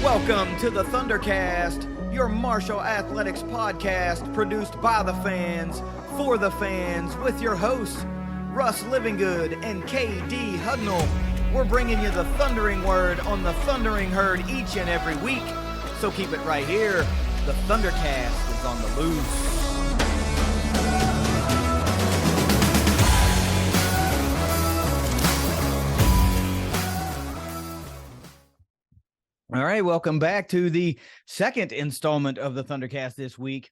Welcome to the ThunderCast, your martial athletics podcast produced by the fans, for the fans, with your hosts, Russ Livingood and KD Hudnall. We're bringing you the thundering word on the thundering herd each and every week, so keep it right here. The ThunderCast is on the loose. All right, welcome back to the second installment of the ThunderCast this week.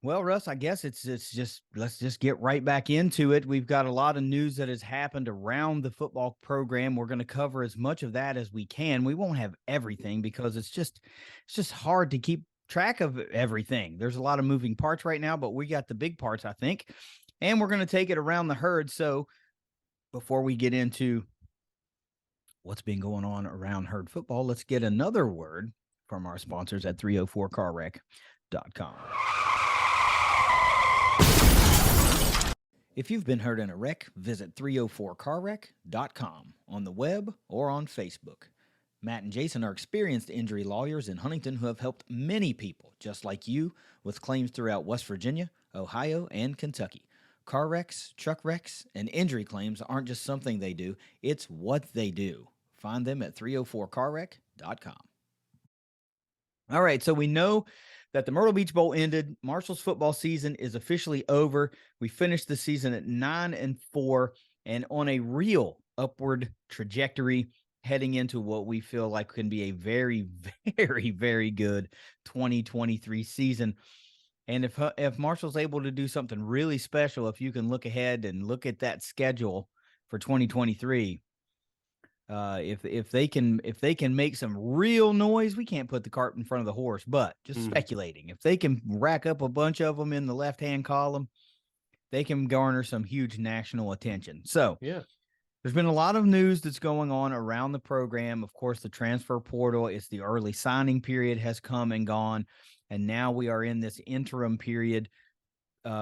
Well, Russ, I guess it's just let's just get right back into it. We've got a lot of news that has happened around the football program. We're going to cover as much of that as we can. We won't have everything because it's just hard to keep track of everything. There's a lot of moving parts right now, but we got the big parts, I think, and we're going to take it around the herd. So before we get into what's been going on around herd football, let's get another word from our sponsors at 304carwreck.com. If you've been hurt in a wreck, visit 304carwreck.com on the web or on Facebook. Matt and Jason are experienced injury lawyers in Huntington who have helped many people, just like you, with claims throughout West Virginia, Ohio, and Kentucky. Car wrecks, truck wrecks, and injury claims aren't just something they do, it's what they do. Find them at 304carwreck.com. All right, so we know that the Myrtle Beach Bowl ended. Marshall's football season is officially over. We finished the season at 9-4 and on a real upward trajectory heading into what we feel like can be a very, very, very good 2023 season. And if Marshall's able to do something really special, if you can look ahead and look at that schedule for 2023, if they can make some real noise, we can't put the cart in front of the horse, but just speculating. If they can rack up a bunch of them in the left-hand column, they can garner some huge national attention. So yeah, there's been a lot of news that's going on around the program. Of course, the transfer portal, it's the early signing period has come and gone. And now we are in this interim period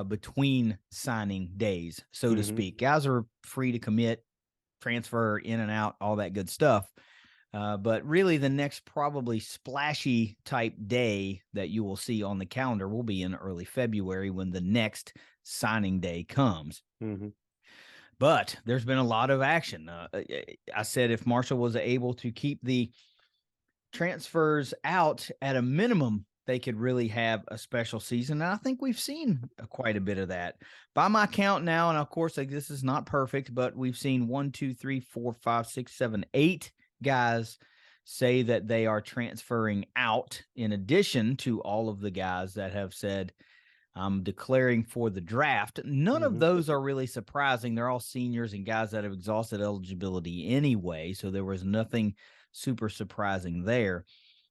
between signing days, so to speak. Guys are free to commit, transfer in and out, all that good stuff. But really the next probably splashy type day that you will see on the calendar will be in early February when the next signing day comes. But there's been a lot of action. I said if Marshall was able to keep the transfers out at a minimum, they could really have a special season. And I think we've seen quite a bit of that. By my count now, and of course, like, this is not perfect, but we've seen 1, 2, 3, 4, 5, 6, 7, 8 guys say that they are transferring out, in addition to all of the guys that have said, I'm declaring for the draft. None of those are really surprising. They're all seniors and guys that have exhausted eligibility anyway, so there was nothing super surprising there.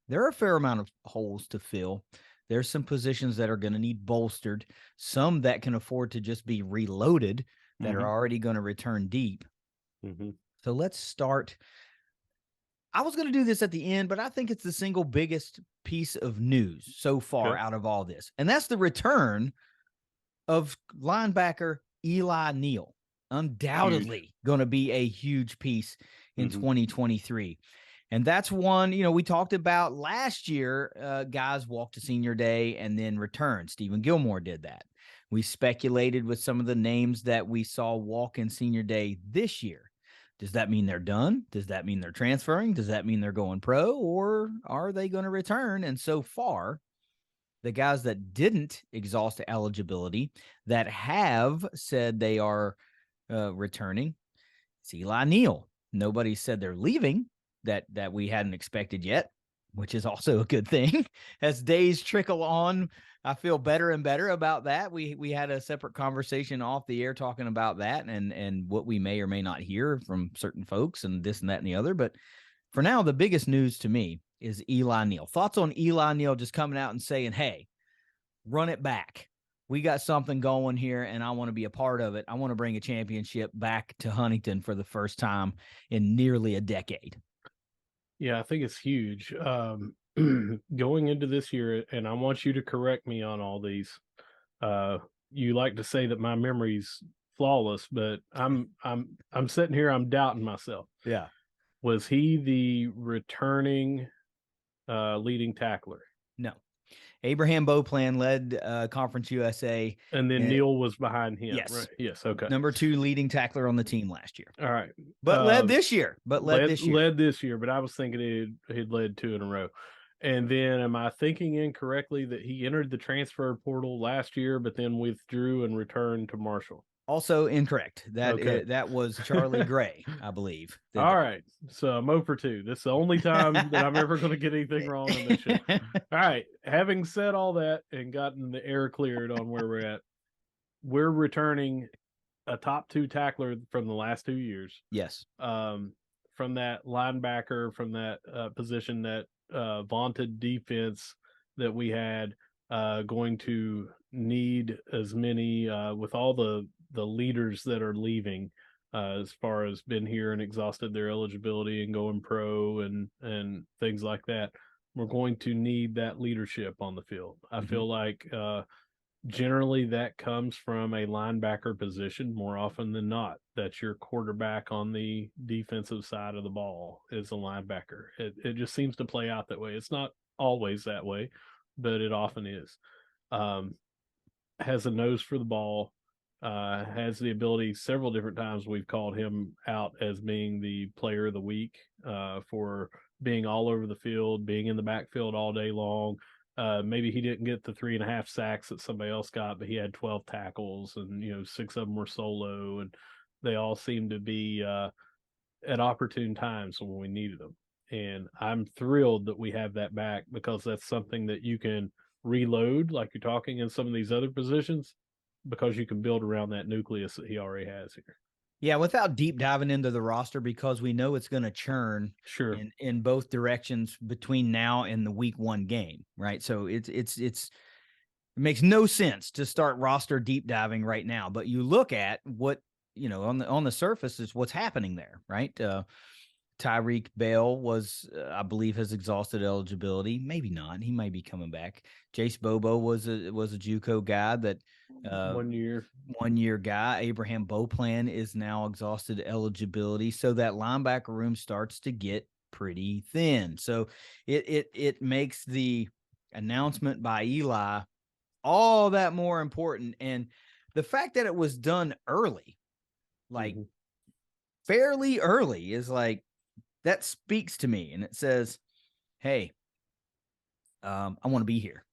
There are a fair amount of holes to fill. There's some positions that are going to need bolstered, some that can afford to just be reloaded that are already going to return deep. So let's start. I was going to do this at the end, but I think it's the single biggest piece of news so far out of all this. And that's the return of linebacker Eli Neal. Undoubtedly going to be a huge piece in 2023. And that's one, we talked about last year, guys walked to senior day and then returned. Stephen Gilmore did that. We speculated with some of the names that we saw walk in senior day this year. Does that mean they're done? Does that mean they're transferring? Does that mean they're going pro, or are they going to return? And so far, the guys that didn't exhaust eligibility, that have said they are returning, it's Eli Neal. Nobody said they're leaving that we hadn't expected yet, which is also a good thing. As days trickle on, I feel better and better about that. We had a separate conversation off the air talking about that and what we may or may not hear from certain folks and this and that and the other. But for now, the biggest news to me is Eli Neal. Thoughts on Eli Neal just coming out and saying, hey, run it back. We got something going here, and I want to be a part of it. I want to bring a championship back to Huntington for the first time in nearly a decade. Yeah, I think it's huge. Going into this year, and I want you to correct me on all these. You like to say that my memory's flawless, but I'm sitting here, I'm doubting myself. Yeah. Was he the returning leading tackler. No. Abraham Beauplan led Conference USA. And then Neal was behind him, yes. right? Yes, okay. Number 2 leading tackler on the team last year. All right. But led this year. Led this year, but I was thinking he'd led 2 in a row. And then am I thinking incorrectly that he entered the transfer portal last year, but then withdrew and returned to Marshall? Also incorrect. Okay. That was Charlie Gray, I believe. All right. So I'm 0 for 2. This is the only time that I'm ever going to get anything wrong on this show. All right. Having said all that and gotten the air cleared on where we're at, we're returning a top 2 tackler from the last 2 years. Yes. From that linebacker, from that position, that vaunted defense that we had, going to need as many with all the leaders that are leaving, as far as been here and exhausted their eligibility and going pro and things like that. We're going to need that leadership on the field. I feel like generally that comes from a linebacker position more often than not. That's your quarterback on the defensive side of the ball is a linebacker. It just seems to play out that way. It's not always that way, but it often is. Has a nose for the ball, has the ability. Several different times we've called him out as being the player of the week, for being all over the field, being in the backfield all day long. Maybe he didn't get the 3.5 sacks that somebody else got, but he had 12 tackles, and 6 of them were solo, and they all seemed to be at opportune times when we needed them. And I'm thrilled that we have that back, because that's something that you can reload, like you're talking in some of these other positions, because you can build around that nucleus that he already has here. Yeah, without deep diving into the roster, because we know it's going to churn in both directions between now and the week 1 game, right? So it makes no sense to start roster deep diving right now. But you look at what on the surface is what's happening there, right? Tyreek Bell was, I believe, has exhausted eligibility. Maybe not. He might be coming back. Jace Bobo was a JUCO guy that 1 year guy. Abraham Beauplan is now exhausted eligibility. So that linebacker room starts to get pretty thin. So it makes the announcement by Eli all that more important. And the fact that it was done early, like fairly early, is like, that speaks to me, and it says, hey, I want to be here.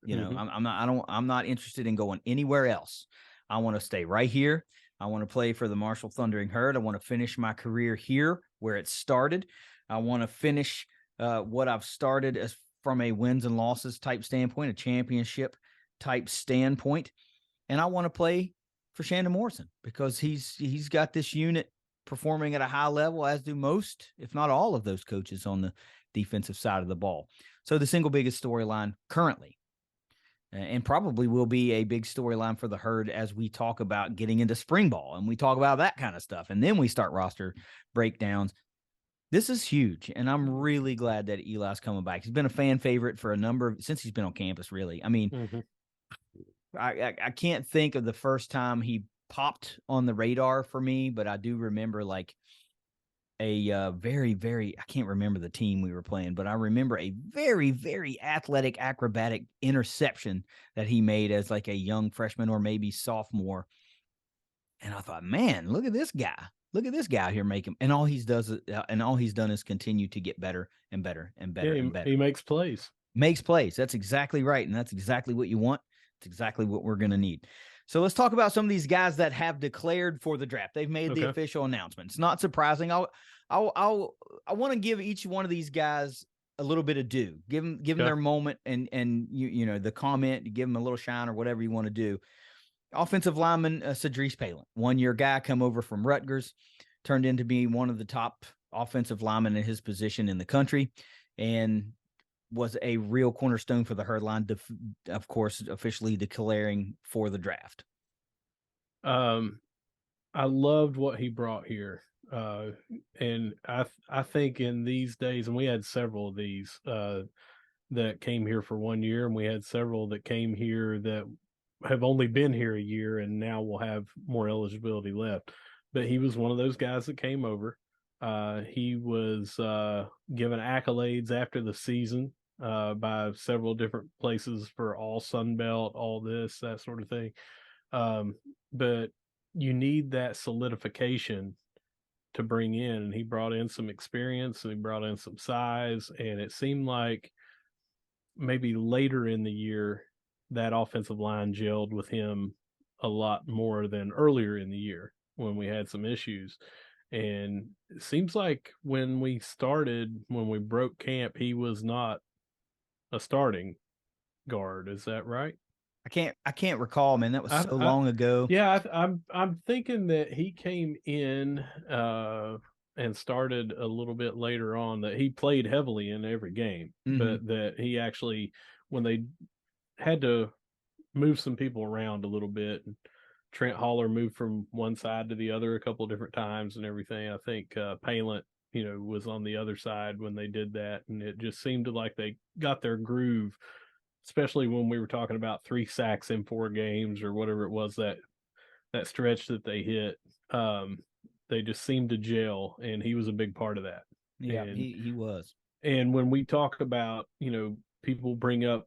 I'm not interested in going anywhere else. I want to stay right here. I want to play for the Marshall Thundering Herd. I want to finish my career here where it started. I want to finish what I've started as from a wins and losses type standpoint, a championship type standpoint. And I want to play for Shandon Morrison, because he's got this unit performing at a high level, as do most, if not all, of those coaches on the defensive side of the ball. So the single biggest storyline currently, and probably will be a big storyline for the Herd as we talk about getting into spring ball and we talk about that kind of stuff, and then we start roster breakdowns. This is huge, and I'm really glad that Eli's coming back. He's been a fan favorite for since he's been on campus, really. I mean, I can't think of the first time he popped on the radar for me, but I do remember like a very, very, I can't remember the team we were playing, but I remember a very, very athletic, acrobatic interception that he made as like a young freshman or maybe sophomore. And I thought, man, look at this guy. Look at this guy here making, and all he's done is continue to get better and better and better and better. He makes plays. Makes plays. That's exactly right. And that's exactly what you want. It's exactly what we're going to need. So let's talk about some of these guys that have declared for the draft. They've made the official announcement. It's not surprising. I want to give each one of these guys a little bit of due. Give them their moment, and the comment, give them a little shine or whatever you want to do. Offensive lineman Cedrice Palin, 1-year guy, come over from Rutgers, turned into be one of the top offensive linemen in his position in the country, and was a real cornerstone for the Herd line, of course, officially declaring for the draft. I loved what he brought here. And I think in these days, and we had several of these that came here for 1 year, and we had several that came here that have only been here a year and now will have more eligibility left. But he was one of those guys that came over. He was given accolades after the season by several different places for all Sun Belt, all this, that sort of thing. But you need that solidification to bring in. And he brought in some experience and he brought in some size. And it seemed like maybe later in the year, that offensive line gelled with him a lot more than earlier in the year when we had some issues. And it seems like when we broke camp, he was not a starting guard. Is that right? I can't recall, man. That was so I long ago. yeah, I'm thinking that he came in and started a little bit later on. That he played heavily in every game, Hmm. but that he actually, when they had to move some people around a little bit, Trent Holler moved from one side to the other a couple of different times and everything. I think Palant, was on the other side when they did that, and it just seemed like they got their groove, especially when we were talking about 3 sacks in 4 games or whatever it was, that stretch that they hit. Um, they just seemed to gel, and he was a big part of that. Yeah, And he was. and when we talk about, people bring up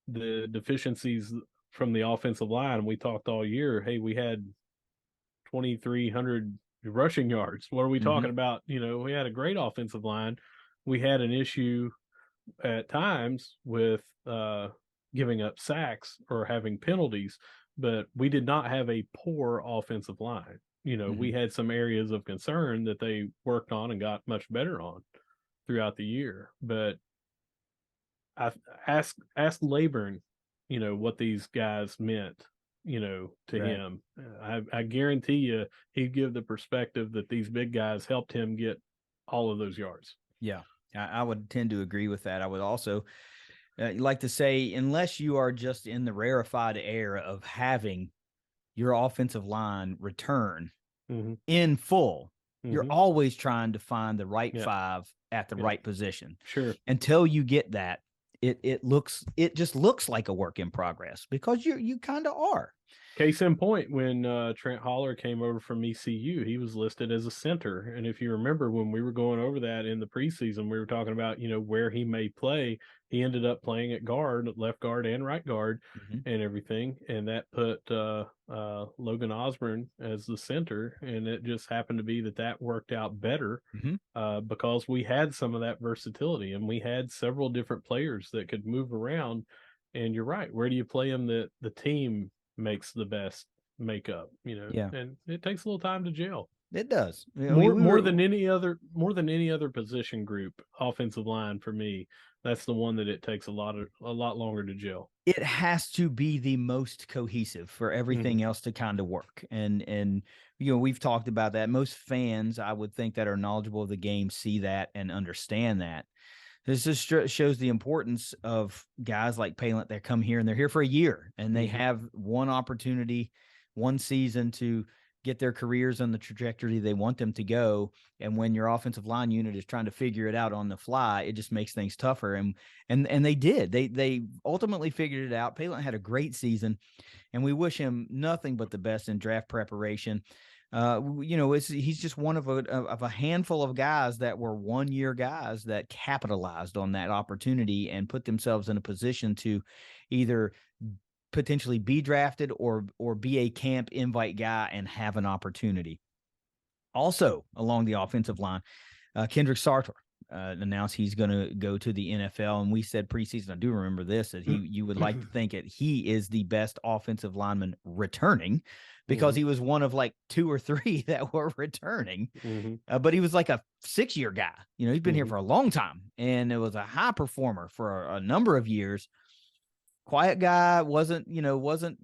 the deficiencies from the offensive line, we talked all year. Hey, we had 2,300 rushing yards. What are we Hmm. talking about? We had a great offensive line. We had an issue at times with giving up sacks or having penalties, but we did not have a poor offensive line. We Hmm. had some areas of concern that they worked on and got much better on throughout the year. But I asked Laburn, what these guys meant, to Right. him. I guarantee you he'd give the perspective that these big guys helped him get all of those yards. Yeah, I would tend to agree with that. I would also like to say, unless you are just in the rarefied air of having your offensive line return Mm-hmm. in full, you're Mm-hmm. always trying to find the right Yeah. five at the Yeah. right position. Sure. Until you get that, it just looks like a work in progress because you kind of are. Case in point, when Trent Holler came over from ECU, he was listed as a center. And if you remember when we were going over that in the preseason, we were talking about, where he may play. He ended up playing at guard, left guard, and right guard, Mm-hmm. and everything. And that put Logan Osborne as the center. And it just happened to be that worked out better Mm-hmm. because we had some of that versatility and we had several different players that could move around. And you're right. Where do you play them that the team makes the best makeup, Yeah, and it takes a little time to gel. it does. I mean, More we more were. than any other position group, offensive line for me, that's the one that it takes a lot longer to gel. It has to be the most cohesive for Mm-hmm. everything else to kind of work. And we've talked about that. Most fans, I would think, that are knowledgeable of the game see that and understand that. This just shows the importance of guys like Palant that come here and they're here for a year and they Mm-hmm. have one opportunity, one season to get their careers on the trajectory they want them to go. And when your offensive line unit is trying to figure it out on the fly, it just makes things tougher. And they did. They ultimately figured it out. Palant had a great season, and we wish him nothing but the best in draft preparation. He's just one of a handful of guys that were 1 year guys that capitalized on that opportunity and put themselves in a position to either potentially be drafted or be a camp invite guy and have an opportunity. Also, along the offensive line, Kendrick Sartor announced he's going to go to the NFL, and we said preseason. I do remember this that you would like to think that he is the best offensive lineman returning, because Mm-hmm. he was one of like 2 or 3 that were returning. Mm-hmm. But he was like a 6 year guy. He's been here Mm-hmm. for a long time, and it was a high performer for a number of years. Quiet guy, wasn't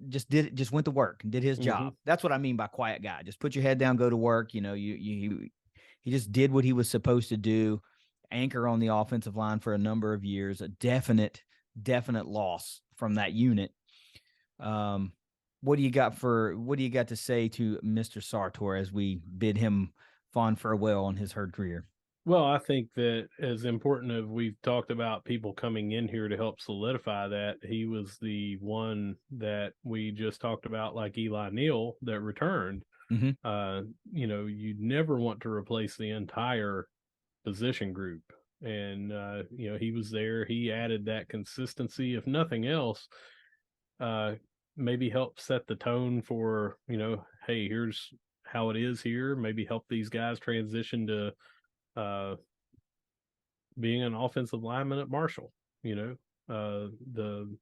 just went to work and did his Mm-hmm. job. That's what I mean by quiet guy. Just put your head down, go to work. He just did what he was supposed to do. Anchor on the offensive line for a number of years. A definite loss from that unit. Um, what do you got to say to Mr. Sartor as we bid him fond farewell on his herd career? Well, I think that as important as we've talked about people coming in here to help solidify that, he was the one that we just talked about, like Eli Neal, that returned. Mm-hmm. You never want to replace the entire position group. And, he was there. He added that consistency, if nothing else, maybe help set the tone for, hey, here's how it is here. Maybe help these guys transition to uh, being an offensive lineman at Marshall, the,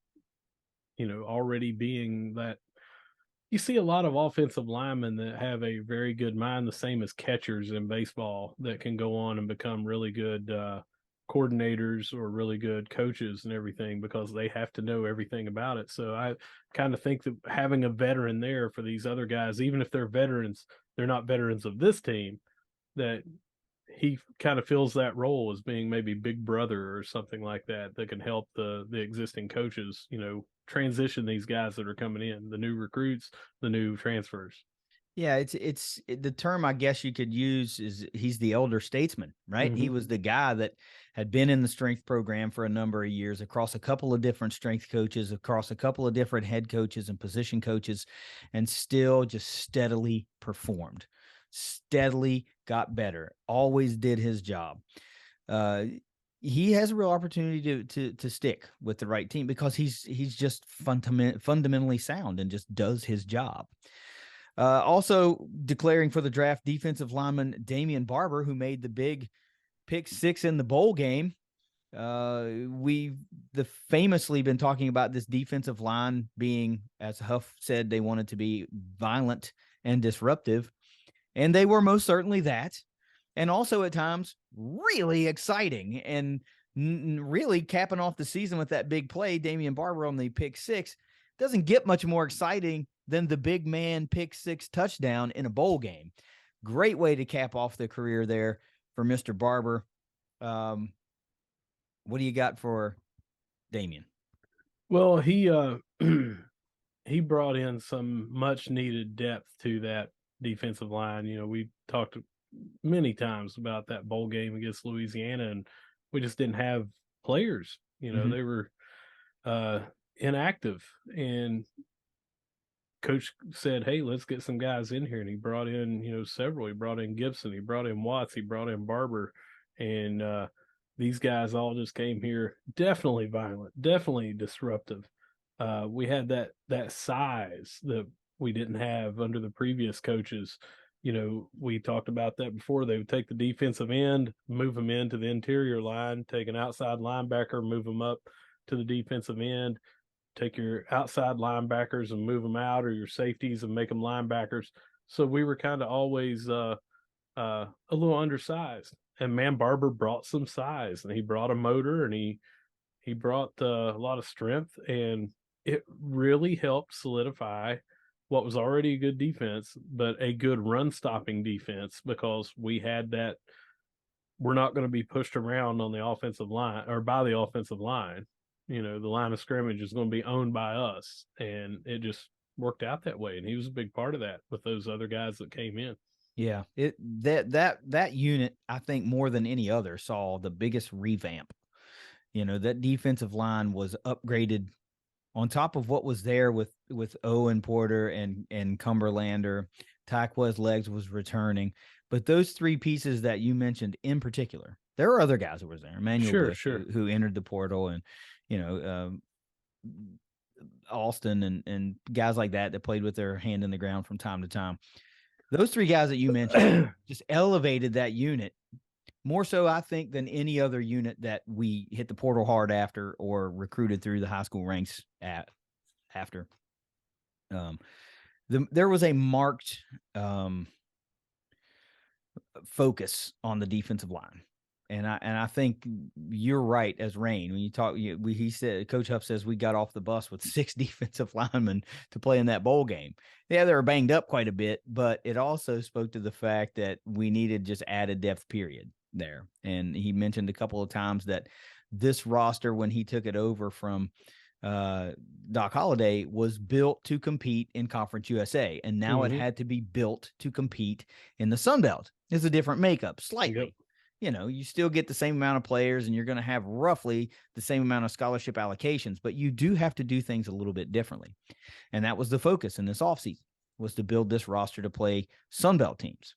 already being that. You see a lot of offensive linemen that have a very good mind, the same as catchers in baseball, that can go on and become really good coordinators or really good coaches and everything because they have to know everything about it. So I kind of think that having a veteran there for these other guys, even if they're veterans, they're not veterans of this team, that he kind of fills that role as being maybe big brother or something like that can help the existing coaches, transition these guys that are coming in, the new recruits, the new transfers. Yeah, the term I guess you could use is he's the elder statesman, right? He was the guy that had been in the strength program for a number of years across a couple of different strength coaches, across a couple of different head coaches and position coaches, and still just steadily performed, steadily got better, always did his job. He has a real opportunity to stick with the right team because he's just fundamentally sound and just does his job. Also declaring for the draft, defensive lineman Barber, who made the big pick 6 in the bowl game. We've famously been talking about this defensive line being, as Huff said, they wanted to be violent and disruptive, and they were most certainly that, and also at times really exciting, and really capping off the season with that big play, Damian Barber on the pick 6. Doesn't get much more exciting than the big man pick 6 touchdown in a bowl game. Great way to cap off the career there for Mr. Barber. What do you got for Damian? Well, he he brought in some much needed depth to that defensive line. We talked many times about that bowl game against Louisiana, and we just didn't have players. They were inactive, and coach said, hey, let's get some guys in here. And he brought in, several. He brought in Gibson, he brought in Watts, he brought in Barber. And these guys all just came here definitely violent, definitely disruptive. We had that size that we didn't have under the previous coaches. We talked about that before. They would take the defensive end, move them into the interior line, take an outside linebacker, move them up to the defensive end, take your outside linebackers and move them out, or your safeties and make them linebackers. So we were kind of always a little undersized. And man, Barber brought some size, and he brought a motor, and he brought a lot of strength, and it really helped solidify what was already a good defense, but a good run stopping defense, because we had that. We're not going to be pushed around on the offensive line or by the offensive line. The line of scrimmage is going to be owned by us, and it just worked out that way. And he was a big part of that with those other guys that came in. Yeah, that unit, I think more than any other, saw the biggest revamp. That defensive line was upgraded on top of what was there with Owen Porter and Cumberlander. Tyquez Legs was returning, but those three pieces that you mentioned in particular, there were other guys that were there. Emmanuel Bush, who entered the portal, and Alston and guys like that played with their hand in the ground from time to time. Those three guys that you mentioned just elevated that unit more so, I think, than any other unit that we hit the portal hard after or recruited through the high school ranks after. There was a marked focus on the defensive line. And I think you're right as Rain when you talk. He said, Coach Huff says we got off the bus with 6 defensive linemen to play in that bowl game. Yeah, they were banged up quite a bit, but it also spoke to the fact that we needed just added depth period there. And he mentioned a couple of times that this roster, when he took it over from Doc Holliday, was built to compete in Conference USA, and now it had to be built to compete in the Sun Belt. It's a different makeup, slightly. Yep. You still get the same amount of players, and you're going to have roughly the same amount of scholarship allocations, but you do have to do things a little bit differently. And that was the focus in this offseason, was to build this roster to play Sun Belt teams.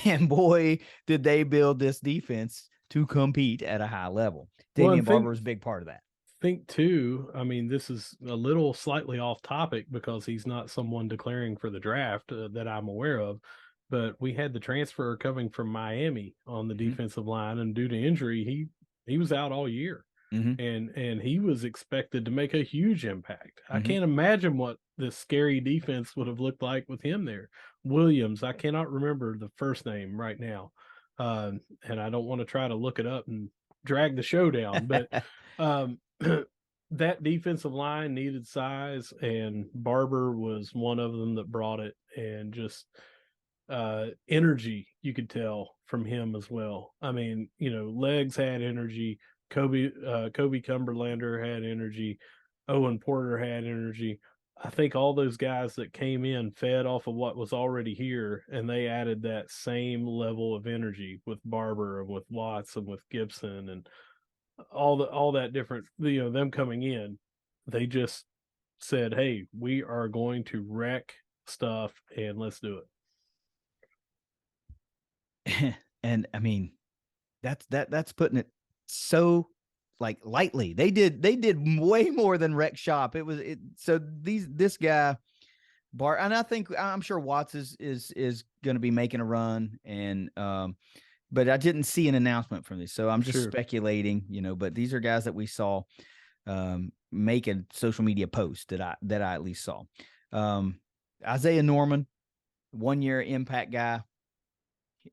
And boy, did they build this defense to compete at a high level. Well, Damian and Barber is a big part of that. think too, I mean, this is a little slightly off topic because he's not someone declaring for the draft that I'm aware of, but we had the transfer coming from Miami on the defensive line, and due to injury, he was out all year. Mm-hmm. And he was expected to make a huge impact. I Mm-hmm. can't imagine what this scary defense would have looked like with him there. Williams, I cannot remember the first name right now, and I don't want to try to look it up and drag the show down, but um, that defensive line needed size, and Barber was one of them that brought it, and just energy you could tell from him as well. I mean, legs had energy. Kobe Cumberlander had energy. Owen Porter had energy. I think all those guys that came in fed off of what was already here, and they added that same level of energy with Barber and with Watts and with Gibson and all that different. Them coming in, they just said, "Hey, we are going to wreck stuff, and let's do it." And I mean, that's putting it so like lightly. They did way more than wreck shop. So this guy and I'm sure Watts is going to be making a run, and but I didn't see an announcement from this, so I'm just speculating, but these are guys that we saw make a social media post that I at least saw. Isaiah Norman, 1 year impact guy.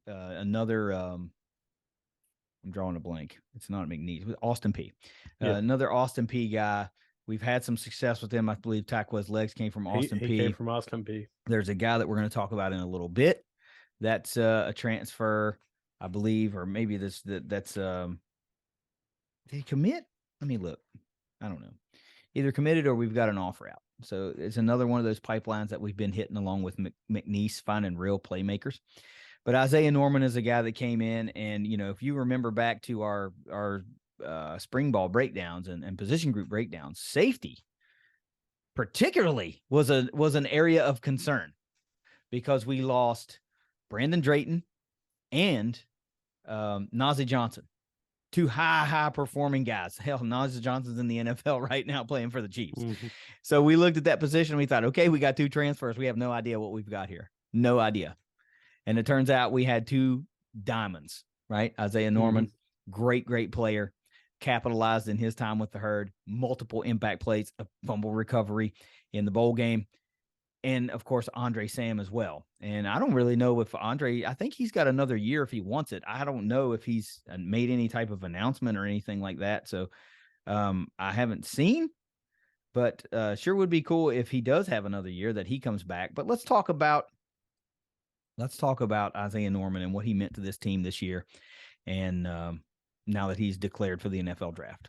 Another I'm drawing a blank. It's not McNeese. Austin P. Another Austin P guy. We've had some success with him. I believe Taquez Legs came from Austin P. He came from Austin P. There's a guy that we're going to talk about in a little bit. That's a transfer, I believe, or maybe that's did he commit? Let me look. I don't know. Either committed or we've got an offer out. So it's another one of those pipelines that we've been hitting along with McNeese, finding real playmakers. But Isaiah Norman is a guy that came in, and if you remember back to our spring ball breakdowns and position group breakdowns, safety particularly was an area of concern because we lost Brandon Drayton and Nazi Johnson, two high performing guys. Hell, Nazi Johnson's in the NFL right now playing for the Chiefs. Mm-hmm. So we looked at that position and we thought, okay, we got two transfers. We have no idea what we've got here. No idea. And it turns out we had two diamonds, right? Isaiah Norman, great player, capitalized in his time with the Herd, multiple impact plays, a fumble recovery in the bowl game, and, of course, Andre Sam as well. And I don't really know if Andre – I think he's got another year if he wants it. I don't know if he's made any type of announcement or anything like that. So I haven't seen, but sure would be cool if he does have another year that he comes back. But let's talk about Isaiah Norman and what he meant to this team this year, and now that he's declared for the NFL draft.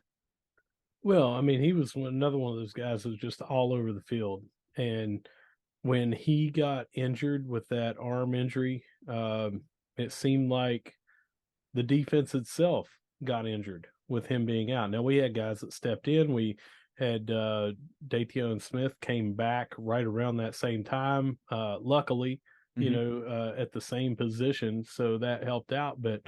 Well, I mean, he was another one of those guys that was just all over the field. And when he got injured with that arm injury, it seemed like the defense itself got injured with him being out. Now, we had guys that stepped in. We had Dateon Smith came back right around that same time, luckily, at the same position. So that helped out. But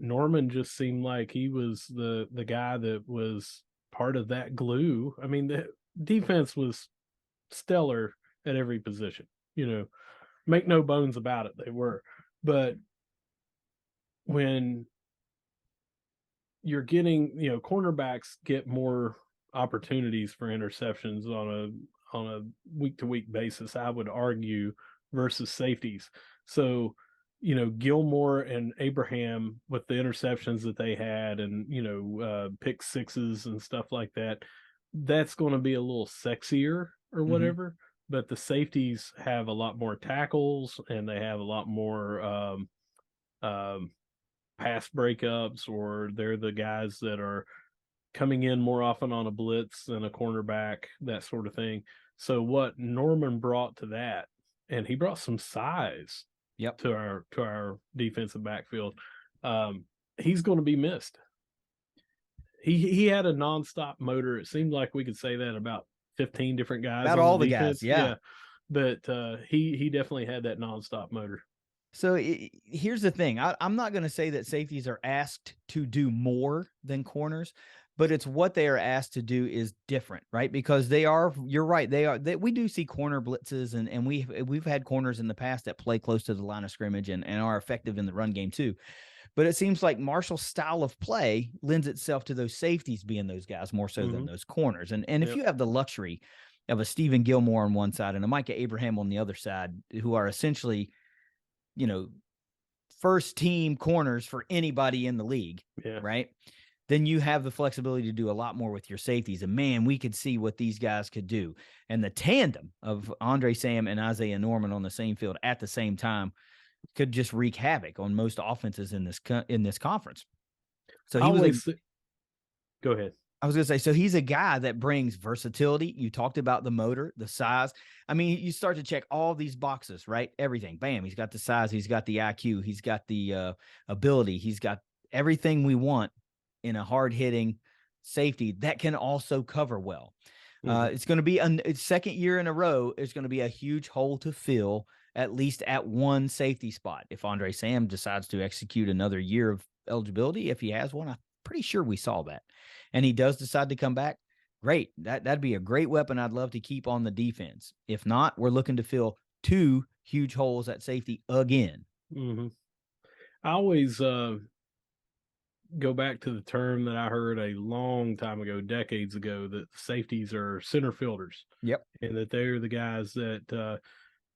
Norman just seemed like he was the guy that was part of that glue. I mean, the defense was stellar at every position, make no bones about it. They were, but when you're getting, cornerbacks get more opportunities for interceptions on a week-to-week basis, I would argue, versus safeties. So, Gilmore and Abraham with the interceptions that they had and, pick sixes and stuff like that, that's going to be a little sexier or whatever. But the safeties have a lot more tackles and they have a lot more pass breakups, or they're the guys that are coming in more often on a blitz than a cornerback, that sort of thing. So what Norman brought to that, and he brought some size to our defensive backfield, he's going to be missed. He had a nonstop motor. It seemed like we could say that about 15 different guys. About all the guys, yeah. But he definitely had that nonstop motor. So here's the thing. I'm not going to say that safeties are asked to do more than corners, but it's what they are asked to do is different, right? Because they are, you're right. We do see corner blitzes and we've had corners in the past that play close to the line of scrimmage and are effective in the run game too. But it seems like Marshall's style of play lends itself to those safeties being those guys more so than those corners. And if Yep. you have the luxury of a Stephen Gilmore on one side and a Micah Abraham on the other side, who are essentially, first team corners for anybody in the league, Yeah. right? Then you have the flexibility to do a lot more with your safeties. And man, we could see what these guys could do. And the tandem of Andre Sam and Isaiah Norman on the same field at the same time could just wreak havoc on most offenses in this conference. So he was Go ahead. I was going to say, so he's a guy that brings versatility. You talked about the motor, the size. I mean, you start to check all these boxes, right? Everything. Bam. He's got the size. He's got the IQ. He's got the ability. He's got everything we want in a hard hitting safety that can also cover well. It's going to be its second year in a row. It's going to be a huge hole to fill, at least at one safety spot. If Andre Sam decides to execute another year of eligibility, if he has one, I'm pretty sure we saw that. And he does decide to come back, great. That'd be a great weapon I'd love to keep on the defense. If not, we're looking to fill two huge holes at safety again. I always go back to the term that I heard a long time ago, decades ago, that safeties are center fielders. Yep. And that they're the guys that,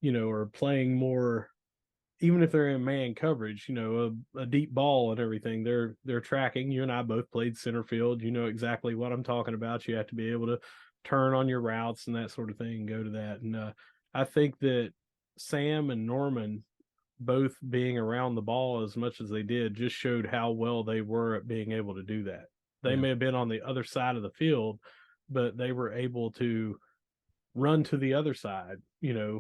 are playing more, even if they're in man coverage, a deep ball and everything, they're tracking. You and I both played center field. You know exactly what I'm talking about. You have to be able to turn on your routes and that sort of thing and go to that. And I think that Sam and Norman both being around the ball as much as they did just showed how well they were at being able to do that. They may have been on the other side of the field, but they were able to run to the other side,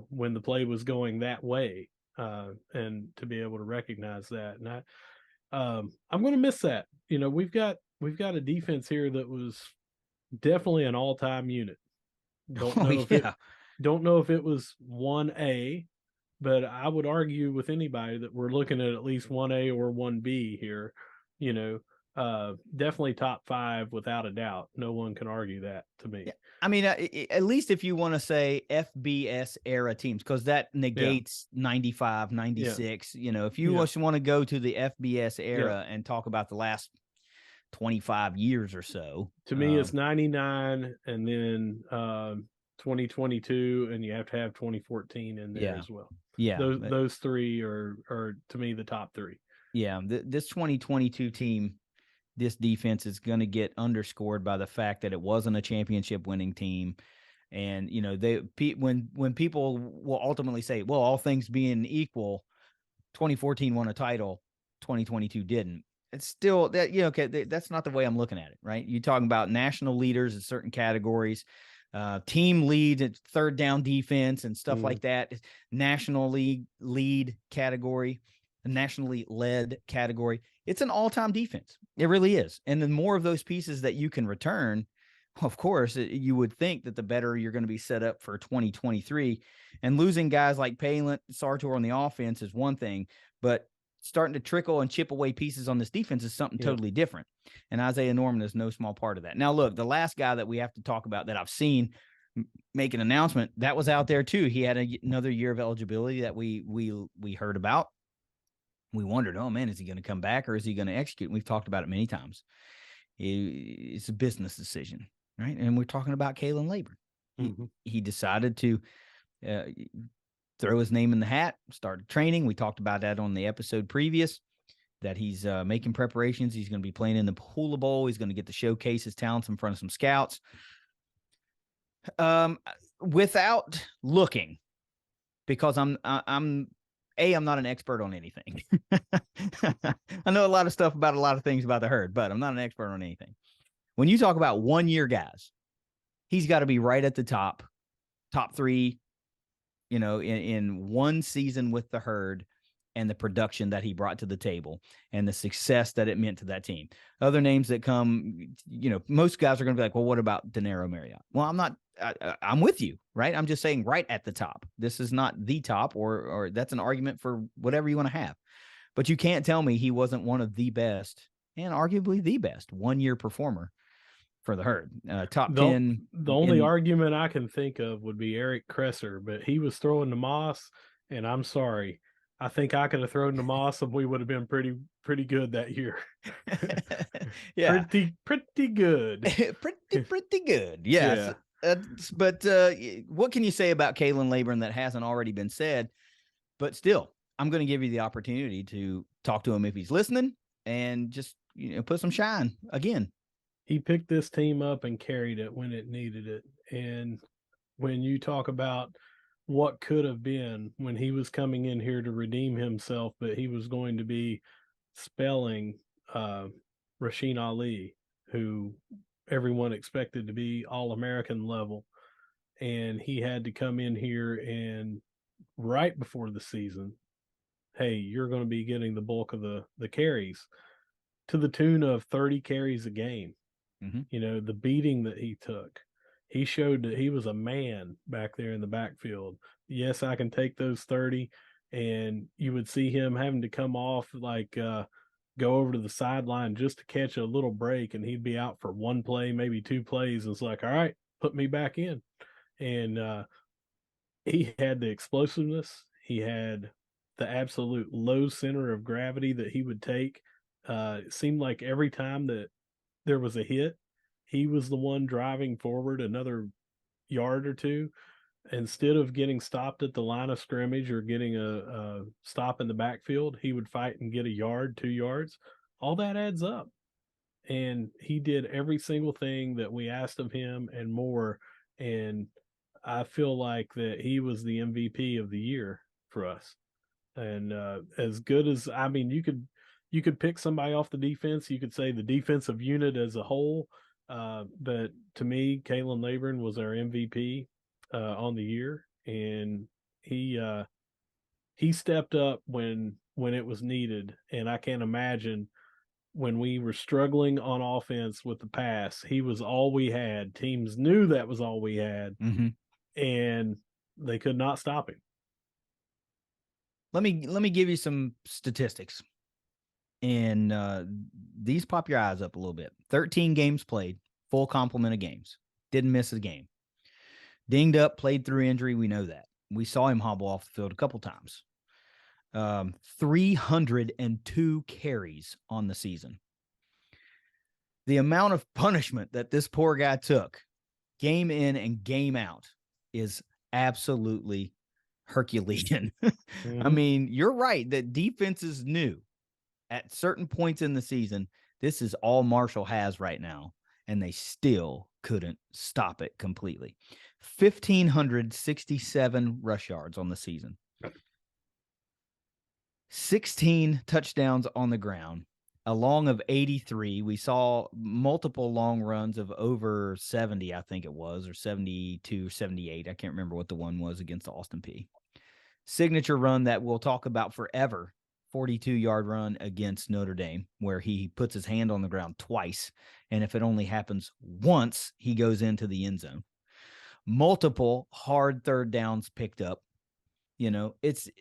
when the play was going that way, and to be able to recognize that. And I'm going to miss that. We've got a defense here that was definitely an all-time unit. Don't know if it was 1A, but I would argue with anybody that we're looking at least 1A or 1B here. Definitely top 5 without a doubt. No one can argue that to me. Yeah. I mean, at least if you want to say FBS era teams, because that negates 95, 96. If you just want to go to the FBS era and talk about the last 25 years or so. To me, it's 99 and then 2022, and you have to have 2014 in there as well. Yeah. Those three are to me the top 3. Yeah. This 2022 team, this defense is going to get underscored by the fact that it wasn't a championship winning team. And, when people will ultimately say, well, all things being equal, 2014 won a title, 2022 didn't. It's still that, that's not the way I'm looking at it, right? You're talking about national leaders in certain categories, team lead, third down defense and stuff like that, national league lead category, nationally led category. It's an all-time defense. It really is. And the more of those pieces that you can return, of course, you would think that the better you're going to be set up for 2023. And losing guys like Palin, Sartor on the offense is one thing, but starting to trickle and chip away pieces on this defense is something totally different. And Isaiah Norman is no small part of that. Now, look, the last guy that we have to talk about that I've seen make an announcement, that was out there too. He had another year of eligibility that we heard about. We wondered, oh man, is he going to come back or is he going to execute? And we've talked about it many times. It's a business decision, right? And we're talking about Kalen Labor. He decided to throw his name in the hat, started training. We talked about that on the episode previous, that he's making preparations. He's going to be playing in the Hula Bowl. He's going to get to showcase his talents in front of some scouts. Without looking, because I'm not an expert on anything. I know a lot of stuff about a lot of things about the Herd, but I'm not an expert on anything. When you talk about 1 year guys, he's got to be right at the top 3, in one season with the Herd and the production that he brought to the table and the success that it meant to that team. Other names that come, most guys are going to be like, well, what about De Niro Marriott? Well, I'm with you, right? I'm just saying right at the top. This is not the top, or that's an argument for whatever you want to have. But you can't tell me he wasn't one of the best and arguably the best 1-year performer for the Herd. Top The 10 the only in. argument I can think of would be Eric Kresser, but he was throwing to Moss, and I'm sorry. I think I could have thrown to Moss and we would have been pretty good that year. Yeah. Pretty good. pretty good. Yes. Yeah. But what can you say about Kalen Laburn that hasn't already been said? But still, I'm going to give you the opportunity to talk to him if he's listening and just put some shine again. He picked this team up and carried it when it needed it. And when you talk about what could have been when he was coming in here to redeem himself, but he was going to be spelling Rasheen Ali, who everyone expected to be All-American level. And he had to come in here and right before the season, hey, you're going to be getting the bulk of the carries to the tune of 30 carries a game. Mm-hmm. The beating that he took. He showed that he was a man back there in the backfield. Yes, I can take those 30. And you would see him having to come off go over to the sideline just to catch a little break, and he'd be out for one play, maybe two plays. And it's like, all right, put me back in. And he had the explosiveness. He had the absolute low center of gravity that he would take. It seemed like every time that there was a hit, he was the one driving forward another yard or two. Instead of getting stopped at the line of scrimmage or getting a stop in the backfield, he would fight and get a yard, 2 yards. All that adds up. And he did every single thing that we asked of him and more. And I feel like that he was the MVP of the year for us. And as good as, I mean, you could pick somebody off the defense. You could say the defensive unit as a whole. But to me, Kalen Laburn was our MVP on the year, and he stepped up when it was needed. And I can't imagine when we were struggling on offense with the pass, he was all we had. Teams knew that was all we had, and they could not stop him. Let me give you some statistics. And these pop your eyes up a little bit. 13 games played, full complement of games. Didn't miss a game. Dinged up, played through injury. We know that. We saw him hobble off the field a couple times. 302 carries on the season. The amount of punishment that this poor guy took, game in and game out, is absolutely Herculean. I mean, you're right that defenses knew at certain points in the season, this is all Marshall has right now, and they still couldn't stop it completely. 1,567 rush yards on the season. 16 touchdowns on the ground, a long of 83. We saw multiple long runs of over 70, I think it was, or 72, 78. I can't remember what the one was against Austin Peay. Signature run that we'll talk about forever, 42-yard run against Notre Dame, where he puts his hand on the ground twice, and if it only happens once, he goes into the end zone. Multiple hard third downs picked up. If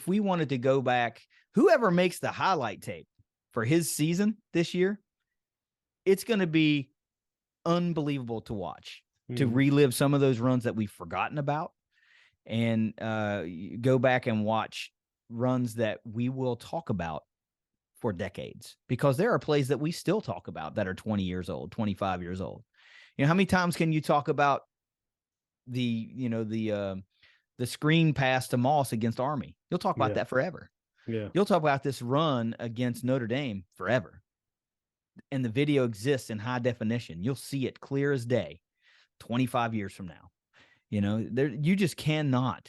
we wanted to go back, whoever makes the highlight tape for his season this year, it's going to be unbelievable to watch, to relive some of those runs that we've forgotten about, and go back and watch runs that we will talk about for decades, because there are plays that we still talk about that are 20 years old, 25 years old. How many times can you talk about the screen pass to Moss against Army? You'll talk about that forever. Yeah. You'll talk about this run against Notre Dame forever. And the video exists in high definition. You'll see it clear as day 25 years from now. You just cannot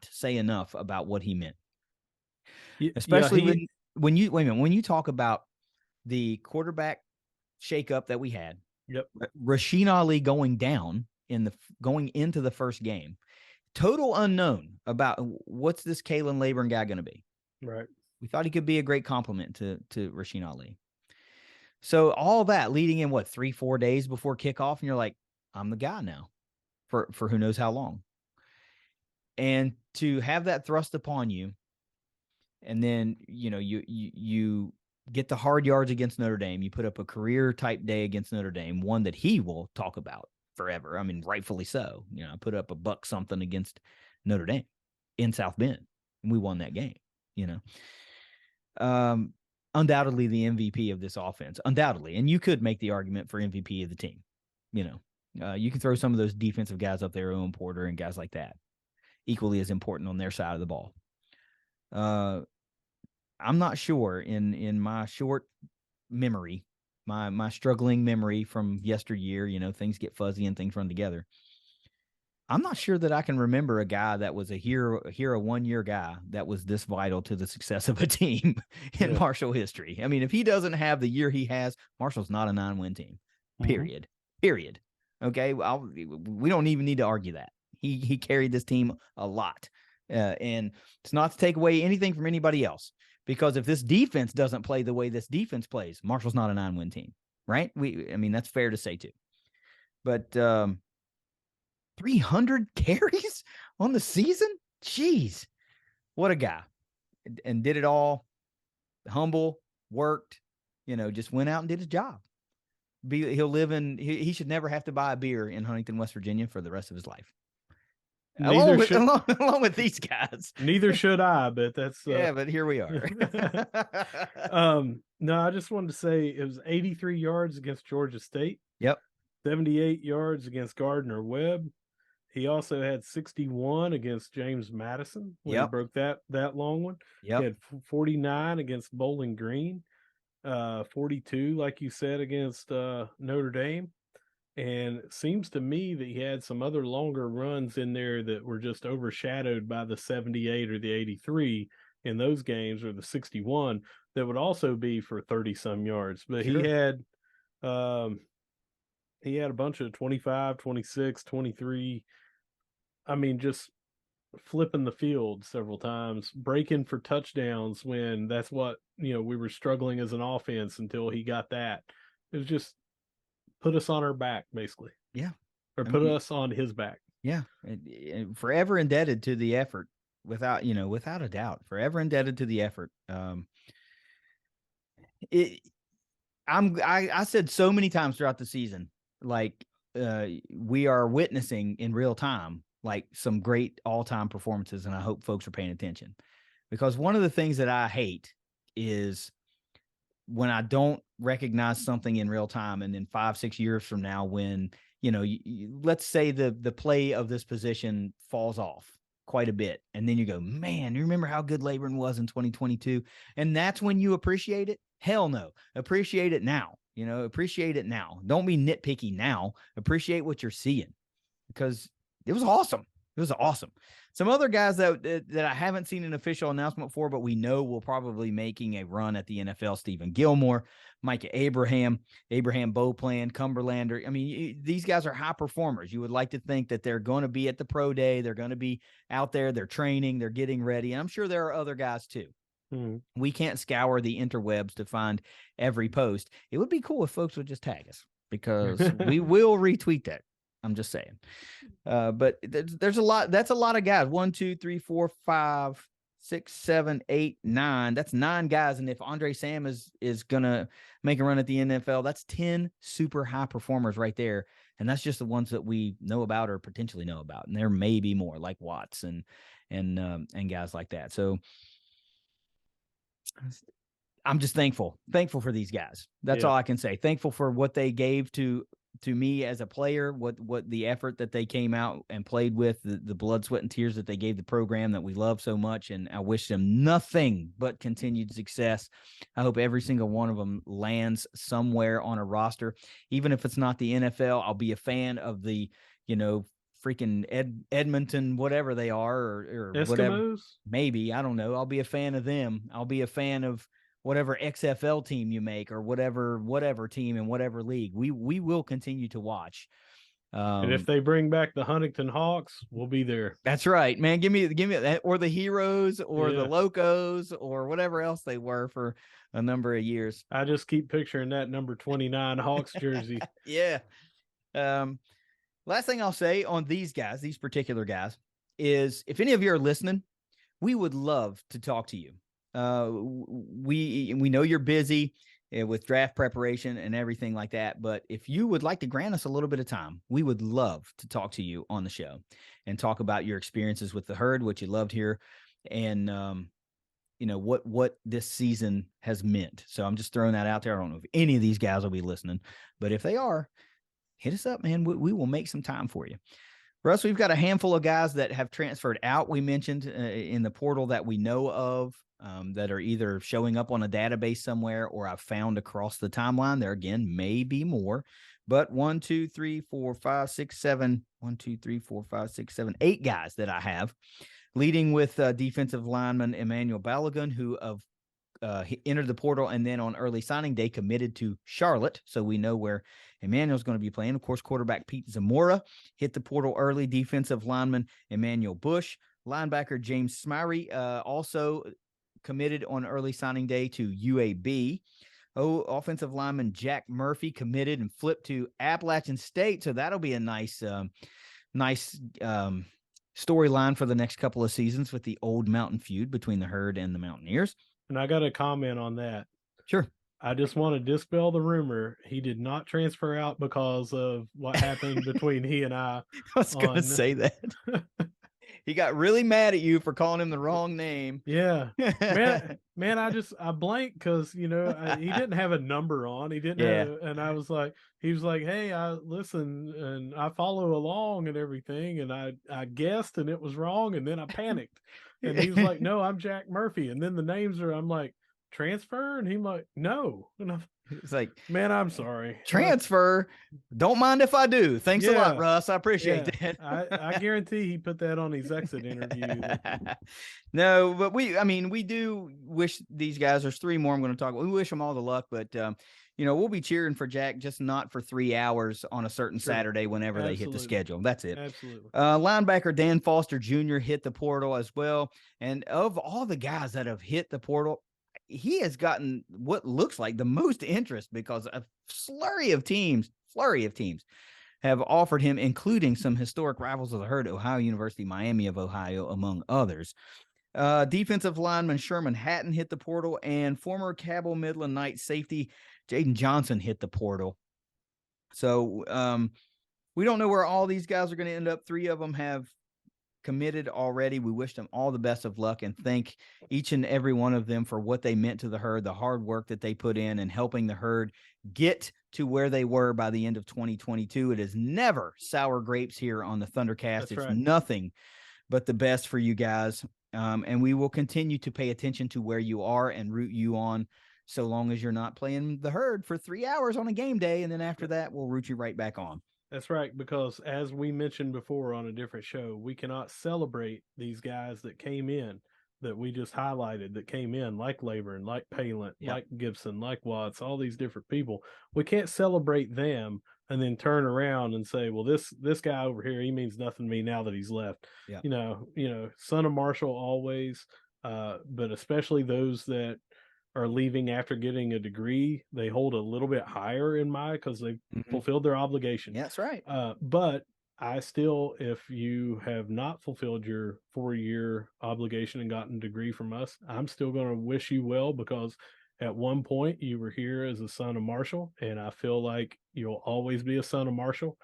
say enough about what he meant. Especially when you talk about the quarterback shakeup that we had. Yep. Rasheen Ali going down going into the first game. Total unknown about what's this Kalen Laburn guy going to be. Right. We thought he could be a great compliment to Rasheen Ali. So all that leading in 3-4 days before kickoff, and you're like, I'm the guy now for who knows how long. And to have that thrust upon you, and then you get the hard yards against Notre Dame. You put up a career type day against Notre Dame, one that he will talk about forever. I mean, rightfully so. I put up a buck something against Notre Dame in South Bend, and we won that game. Undoubtedly the MVP of this offense, undoubtedly, and you could make the argument for MVP of the team. You can throw some of those defensive guys up there, Owen Porter and guys like that, equally as important on their side of the ball. I'm not sure in my short memory, my struggling memory from yesteryear, things get fuzzy and things run together. I'm not sure that I can remember a guy that was a hero 1 year guy that was this vital to the success of a team in Marshall history. I mean, if he doesn't have the year he has, Marshall's not a 9-win team. Period. Period. Okay. We don't even need to argue that. He carried this team a lot. And it's not to take away anything from anybody else, because if this defense doesn't play the way this defense plays, Marshall's not a 9-win team, right? That's fair to say too. But 300 carries on the season? Jeez, what a guy. And did it all. Humble, worked, just went out and did his job. He should never have to buy a beer in Huntington, West Virginia for the rest of his life. Along with these guys. Neither should I, but that's yeah, but here we are. No, I just wanted to say it was 83 yards against Georgia State. Yep. 78 yards against Gardner Webb. He also had 61 against James Madison when he broke that long one. Yep. He had 49 against Bowling Green, 42, like you said, against Notre Dame. And it seems to me that he had some other longer runs in there that were just overshadowed by the 78 or the 83 in those games, or the 61 that would also be for 30 some yards. But sure. He had a bunch of 25, 26, 23. I mean, just flipping the field several times, breaking for touchdowns when that's what, we were struggling as an offense until he got that. It was just put us on our back, basically. Yeah. Or put us on his back. Yeah. And forever indebted to the effort, without a doubt, forever indebted to the effort. I said so many times throughout the season, like, we are witnessing in real time, like, some great all-time performances. And I hope folks are paying attention, because one of the things that I hate is when I don't recognize something in real time, and then 5-6 years from now, when, let's say the play of this position falls off quite a bit, and then you go, man, you remember how good Laborn was in 2022? And that's when you appreciate it? Hell no. Appreciate it now. Appreciate it now. Don't be nitpicky now. Appreciate what you're seeing, because it was awesome. It was awesome. Some other guys that I haven't seen an official announcement for, but we know will probably making a run at the NFL: Stephen Gilmore, Micah Abraham Beauplan, Cumberlander. I mean, these guys are high performers. You would like to think that they're going to be at the pro day. They're going to be out there. They're training. They're getting ready. And I'm sure there are other guys too. We can't scour the interwebs to find every post. It would be cool if folks would just tag us, because we will retweet that. I'm just saying. But there's a lot. That's a lot of guys. 1, 2, 3, 4, 5, 6, 7, 8, 9. That's 9 guys. And if Andre Sam is gonna make a run at the NFL, that's 10 super high performers right there. And that's just the ones that we know about or potentially know about. And there may be more, like Watts and guys like that. So I'm just thankful for these guys. That's all I can say. Thankful for what they gave to me as a player, what the effort that they came out and played with, the blood, sweat, and tears that they gave the program that we love so much. And I wish them nothing but continued success. I hope every single one of them lands somewhere on a roster, even if it's not the NFL. I'll be a fan of the, freaking Edmonton, whatever they are, or Eskimos? Whatever. Maybe, I don't know. I'll be a fan of them. I'll be a fan of whatever XFL team you make, or whatever team in whatever league. We will continue to watch. And if they bring back the Huntington Hawks, we'll be there. That's right, man. Give me that, or the Heroes, or the Locos, or whatever else they were for a number of years. I just keep picturing that number 29 Hawks jersey. Yeah. Last thing I'll say on these guys, these particular guys, is if any of you are listening, we would love to talk to you. We know you're busy with draft preparation and everything like that, but if you would like to grant us a little bit of time, we would love to talk to you on the show and talk about your experiences with the herd, what you loved here, and what this season has meant. So I'm just throwing that out there. I don't know if any of these guys will be listening, but if they are, hit us up, man. We will make some time for you. Russ, we've got a handful of guys that have transferred out. We mentioned in the portal that we know of that are either showing up on a database somewhere or I've found across the timeline. There again may be more, but 1, 2, 3, 4, 5, 6, 7, 1, 2, 3, 4, 5, 6, 7, 8 guys that I have, leading with defensive lineman Emmanuel Balogun, who he entered the portal and then on early signing day committed to Charlotte. So we know where Emmanuel's going to be playing. Of course, quarterback Pete Zamora hit the portal early. Defensive lineman Emmanuel Bush, linebacker James Smyrie also committed on early signing day to UAB. Offensive lineman Jack Murphy committed and flipped to Appalachian State. So that'll be a nice storyline for the next couple of seasons with the old Mountain feud between the Herd and the Mountaineers. And I got a comment on that. Sure. I just want to dispel the rumor. He did not transfer out because of what happened between he and I. I was going to say that. He got really mad at you for calling him the wrong name. Yeah. Man, I blanked because, he didn't have a number on. He didn't have, and I was like, he was like, hey, I listen and I follow along and everything. And I guessed and it was wrong. And then I panicked. And he was like, no, I'm Jack Murphy. And then the names are, I'm like, transfer? And he's like, no. And it's like, man, I'm sorry. Transfer. Don't mind if I do. Thanks a lot, Russ. I appreciate that. I guarantee he put that on his exit interview. No, but we do wish these guys, there's 3 more I'm going to talk about. We wish them all the luck, but we'll be cheering for Jack, just not for 3 hours on a certain Saturday whenever they hit the schedule. That's it. Absolutely. Linebacker Dan Foster Jr. hit the portal as well. And of all the guys that have hit the portal, he has gotten what looks like the most interest because a flurry of teams have offered him, including some historic rivals of the Herd, Ohio University, Miami of Ohio, among others. Defensive lineman Sherman Hatton hit the portal, and former Cabell Midland Knights safety Jaden Johnson hit the portal. So we don't know where all these guys are going to end up. 3 of them have committed already. We wish them all the best of luck and thank each and every one of them for what they meant to the Herd, the hard work that they put in and helping the Herd get to where they were by the end of 2022. It is never sour grapes here on the ThunderCast. That's it's right. Nothing but the best for you guys. And we will continue to pay attention to where you are and root you on so long as you're not playing the Herd for 3 hours on a game day. And then after that, we'll root you right back on. That's right, because as we mentioned before on a different show, we cannot celebrate these guys that came in, that we just highlighted, that came in, like Laburn, like Palin, like Gibson, like Watts, all these different people. We can't celebrate them and then turn around and say, well, this guy over here, he means nothing to me now that he's left. Yeah. Son of Marshall always, but especially those that are leaving after getting a degree, they hold a little bit higher in my, because they've fulfilled their obligation. Yeah, that's right. But I still, if you have not fulfilled your 4-year obligation and gotten a degree from us, I'm still going to wish you well, because at one point you were here as a son of Marshall, and I feel like you'll always be a son of Marshall.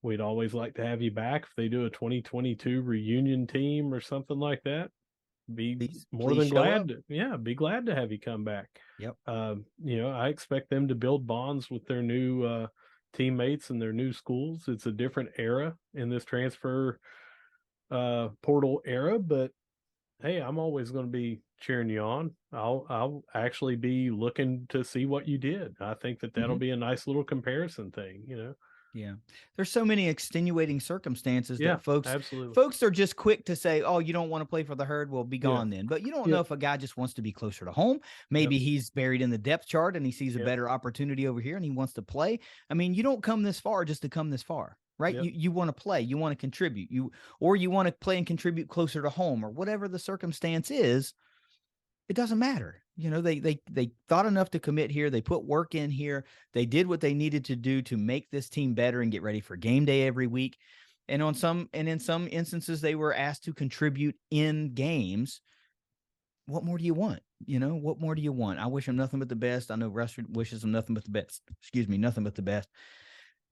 We'd always like to have you back. If they do a 2022 reunion team or something like that, be more than glad be glad to have you come back. Yep. I expect them to build bonds with their new teammates and their new schools. It's a different era in this transfer portal era, but hey, I'm always going to be cheering you on. I'll actually be looking to see what you did. I think that'll be a nice little comparison thing, Yeah. There's so many extenuating circumstances that folks are just quick to say, oh, you don't want to play for the Herd. Well, be gone then. But you don't know if a guy just wants to be closer to home. Maybe he's buried in the depth chart and he sees a better opportunity over here and he wants to play. I mean, you don't come this far just to come this far, right? You want to play, you want to contribute, you want to play and contribute closer to home, or whatever the circumstance is. It doesn't matter. They thought enough to commit here. They put work in here. They did what they needed to do to make this team better and get ready for game day every week. And in some instances, they were asked to contribute in games. What more do you want? What more do you want? I wish them nothing but the best. I know Russ wishes them nothing but the best. Excuse me, nothing but the best.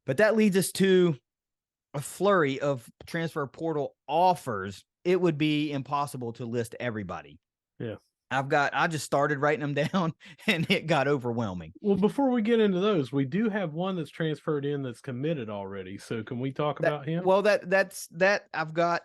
But that leads us to a flurry of transfer portal offers. It would be impossible to list everybody. Yeah. I just started writing them down and it got overwhelming. Well, before we get into those, we do have one that's transferred in that's committed already. So can we talk about him? Well, that's I've got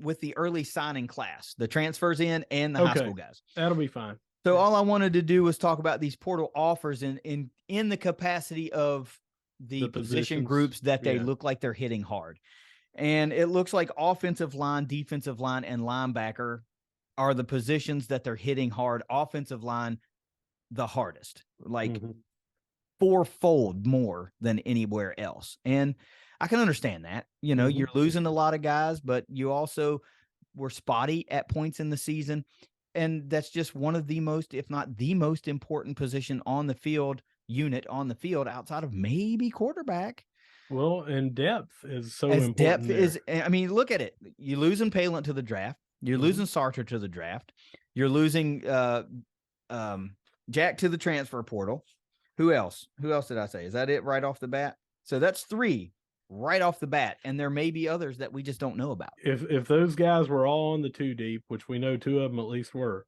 with the early signing class, the transfers in and the high school guys. That'll be fine. So all I wanted to do was talk about these portal offers in the capacity of the position groups that they look like they're hitting hard. And it looks like offensive line, defensive line, and linebacker are the positions that they're hitting hard. Offensive line, the hardest, like fourfold more than anywhere else. And I can understand that. You're losing a lot of guys, but you also were spotty at points in the season. And that's just one of the most, if not the most important position on the field, unit on the field outside of maybe quarterback. Well, and depth is so important. Depth is, I mean, look at it. You're losing Palin to the draft. You're losing Sartre to the draft. You're losing Jack to the transfer portal. Who else? Who else did I say? Is that it right off the bat? So that's 3 right off the bat. And there may be others that we just don't know about. If those guys were all on the 2 deep, which we know 2 of them at least were,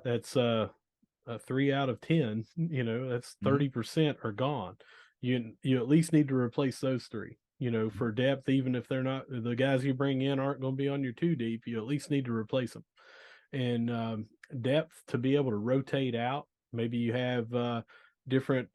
that's 3 out of 10, that's 30% are gone. You at least need to replace those 3, for depth. Even if they're not, the guys you bring in aren't going to be on your 2 deep, you at least need to replace them. And depth to be able to rotate out. Maybe you have different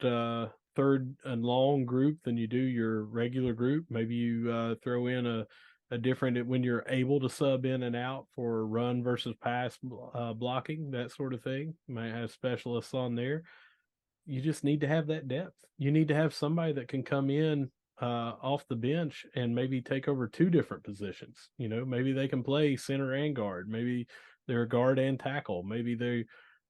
third and long group than you do your regular group. Maybe you throw in a different, when you're able to sub in and out for run versus pass blocking, that sort of thing. You might have specialists on there. You just need to have that depth. You need to have somebody that can come in off the bench and maybe take over 2 different positions. Maybe they can play center and guard. Maybe they're guard and tackle. Maybe they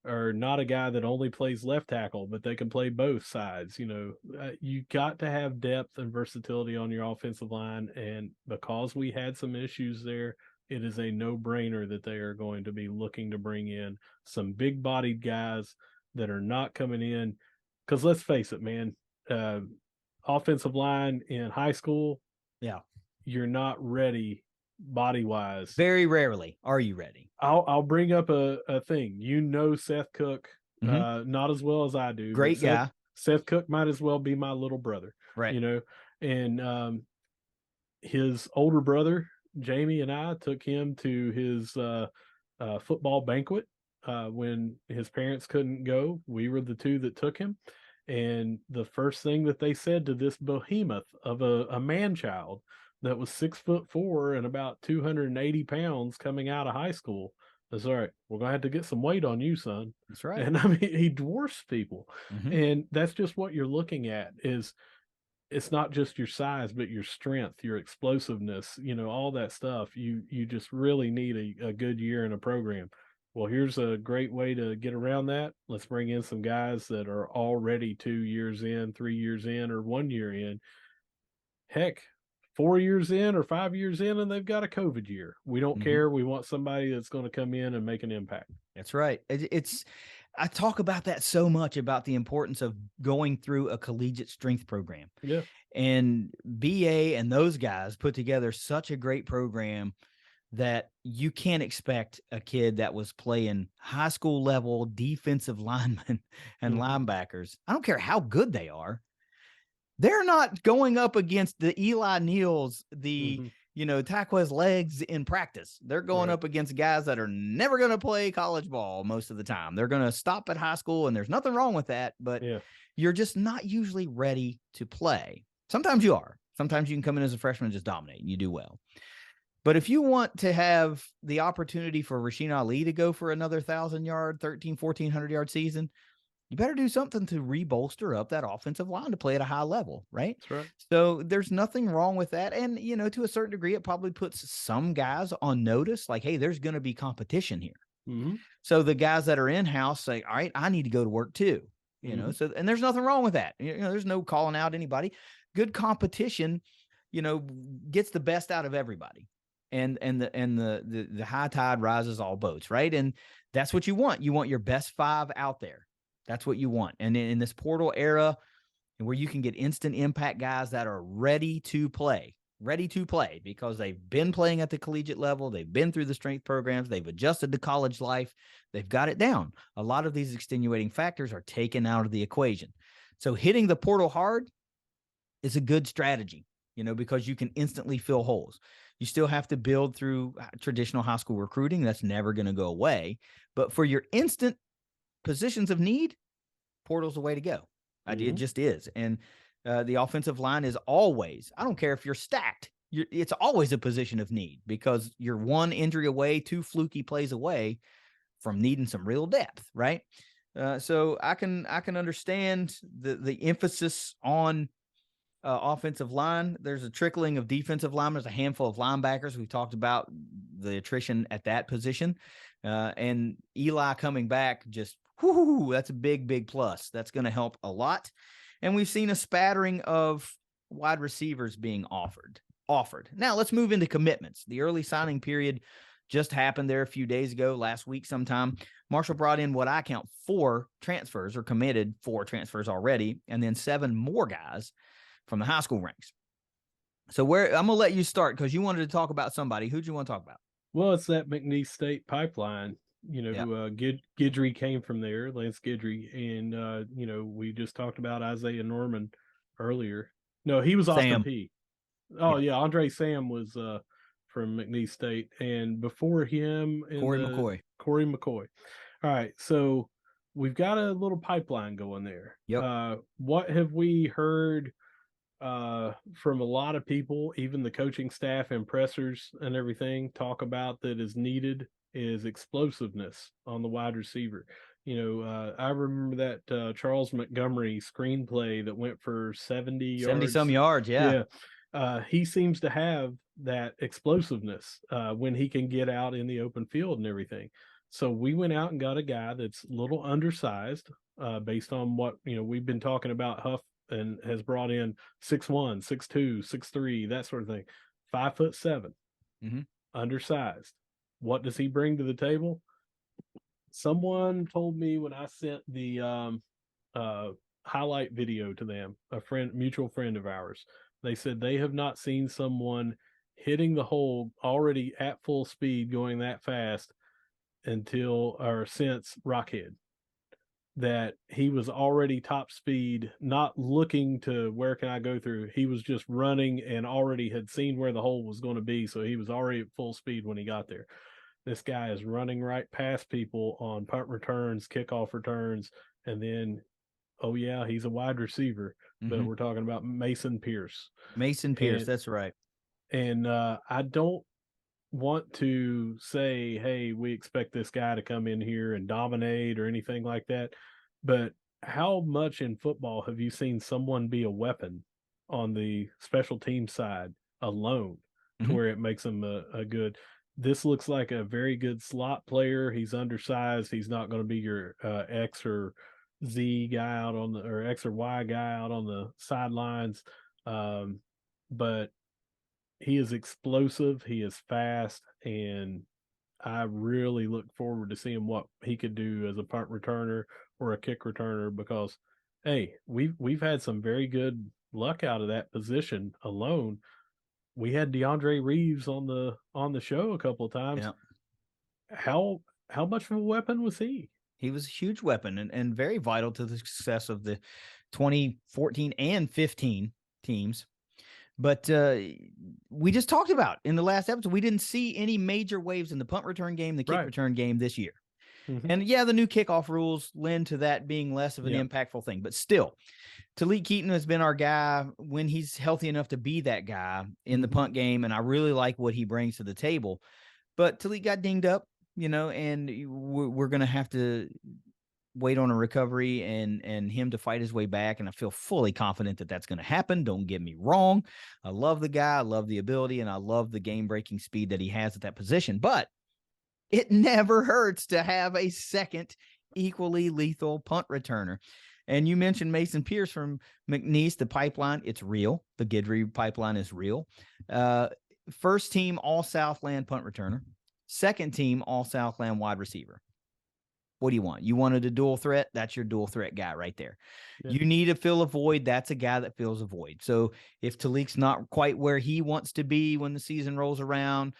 are not a guy that only plays left tackle, but they can play both sides. You got to have depth and versatility on your offensive line. And because we had some issues there, it is a no-brainer that they are going to be looking to bring in some big-bodied guys that are not coming in. Because let's face it, man, offensive line in high school, you're not ready body-wise. Very rarely are you ready. I'll bring up a thing. Seth Cook, not as well as I do. Great guy. Seth Cook might as well be my little brother. Right. And his older brother, Jamie, and I took him to his football banquet when his parents couldn't go. We were the 2 that took him. And the first thing that they said to this behemoth of a man-child that was 6'4" and about 280 pounds coming out of high school, is, all right, we're going to have to get some weight on you, son. That's right. And I mean, he dwarfs people. And that's just what you're looking at is, it's not just your size, but your strength, your explosiveness, all that stuff. You just really need a good year in a program. Well, here's a great way to get around that. Let's bring in some guys that are already 2 years in, 3 years in, or 1 year in. Heck, 4 years in or 5 years in, and they've got a COVID year. We don't care. We want somebody that's going to come in and make an impact. That's right. I talk about that so much, about the importance of going through a collegiate strength program. Yeah. And BA and those guys put together such a great program that you can't expect a kid that was playing high school level defensive linemen and linebackers. I don't care how good they are. They're not going up against the Eli Neals, Taquez Legs in practice. They're going up against guys that are never going to play college ball most of the time. They're going to stop at high school, and there's nothing wrong with that, but you're just not usually ready to play. Sometimes you are. Sometimes you can come in as a freshman and just dominate, and you do well. But if you want to have the opportunity for Rasheen Ali to go for another 1,000-yard, 1,400-yard season, you better do something to rebolster up that offensive line to play at a high level, right? That's right. So there's nothing wrong with that. And, to a certain degree, it probably puts some guys on notice, like, hey, there's going to be competition here. Mm-hmm. So the guys that are in-house say, all right, I need to go to work too. So, and there's nothing wrong with that. There's no calling out anybody. Good competition, gets the best out of everybody. And the high tide rises all boats, right? And that's what you want. You want your best 5 out there. That's what you want. And in this portal era, where you can get instant impact guys that are ready to play because they've been playing at the collegiate level. They've been through the strength programs. They've adjusted to college life. They've got it down. A lot of these extenuating factors are taken out of the equation. So hitting the portal hard is a good strategy, because you can instantly fill holes. You still have to build through traditional high school recruiting. That's never going to go away. But for your instant positions of need, portal's the way to go. It just is. And the offensive line is always, I don't care if you're stacked, it's always a position of need because you're 1 injury away, 2 fluky plays away from needing some real depth, right? So I can understand the emphasis on offensive line. There's a trickling of defensive linemen. There's a handful of linebackers. We've talked about the attrition at that position. And Eli coming back, just that's a big, big plus. That's going to help a lot. And we've seen a spattering of wide receivers being offered. Now let's move into commitments. The early signing period just happened there a few days ago, last week sometime. Marshall brought in what I count 4 transfers, or committed 4 transfers already, and then 7 more guys from the high school ranks. So I'm going to let you start because you wanted to talk about somebody. Who'd you want to talk about? Well, it's that McNeese State pipeline. Guidry came from there, Lance Guidry, and we just talked about Isaiah Norman earlier. No, he was Austin Sam. P. Oh yeah, Andre Sam was from McNeese State, and before him, Corey McCoy. All right, so we've got a little pipeline going there. Yep. What have we heard from a lot of people, even the coaching staff and pressers and everything, talk about that is needed is explosiveness on the wide receiver. I remember that Charles Montgomery screenplay that went for 70 some yards. Yeah. He seems to have that explosiveness when he can get out in the open field and everything. So we went out and got a guy that's a little undersized based on what we've been talking about. Huff and has brought in 6'1", 6'2", 6'3", that sort of thing. 5'7", undersized. What does he bring to the table? Someone told me when I sent the highlight video to them, mutual friend of ours, they said they have not seen someone hitting the hole already at full speed going that fast since Rockhead. That he was already top speed, not looking to where can I go through. He was just running and already had seen where the hole was going to be. So he was already at full speed when he got there. This guy is running right past people on punt returns, kickoff returns, and then, oh yeah, he's a wide receiver. But we're talking about Mason Pierce. That's right. And I don't want to say, hey, we expect this guy to come in here and dominate or anything like that. But how much in football have you seen someone be a weapon on the special team side alone to where it makes them a good? This looks like a very good slot player. He's undersized. He's not going to be your X or Z guy out on or X or Y guy out on the sidelines. But he is explosive. He is fast, and I really look forward to seeing what he could do as a punt returner or a kick returner because, hey, we've had some very good luck out of that position alone. We had DeAndre Reeves on the show a couple of times. Yeah. How much of a weapon was he? He was a huge weapon and very vital to the success of the 2014 and 15 teams. But we just talked about in the last episode, we didn't see any major waves in the punt return game, the kick return game this year. And yeah, the new kickoff rules lend to that being less of an impactful thing. But still, Talik Keaton has been our guy when he's healthy enough to be that guy in the punt game. And I really like what he brings to the table. But Talik got dinged up, and we're going to have to wait on a recovery and him to fight his way back. And I feel fully confident that that's going to happen. Don't get me wrong. I love the guy. I love the ability, and I love the game-breaking speed that he has at that position. But It never hurts to have a second equally lethal punt returner. And you mentioned Mason Pierce from McNeese, the pipeline. It's real. The Guidry pipeline is real. First team All Southland punt returner, second team All Southland wide receiver. What do you want? You wanted a dual threat? That's your dual threat guy right there. Yeah. You need to fill a void. That's a guy that fills a void. So if Talik's not quite where he wants to be when the season rolls around,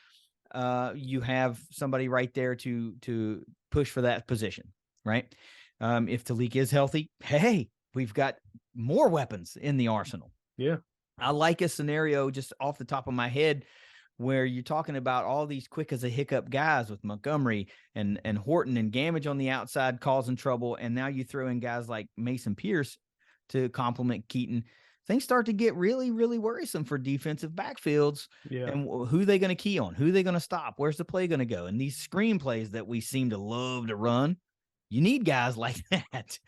you have somebody right there to push for that position, right? If Talik is healthy, hey, we've got more weapons in the arsenal. Yeah. I like a scenario just off the top of my head where you're talking about all these quick as a hiccup guys with Montgomery and Horton and Gamage on the outside causing trouble. And now you throw in guys like Mason Pierce to complement Keaton. Things start to get really, really worrisome for defensive backfields. Yeah. And who are they going to key on? Who are they going to stop? Where's the play going to go? And these screen plays that we seem to love to run, you need guys like that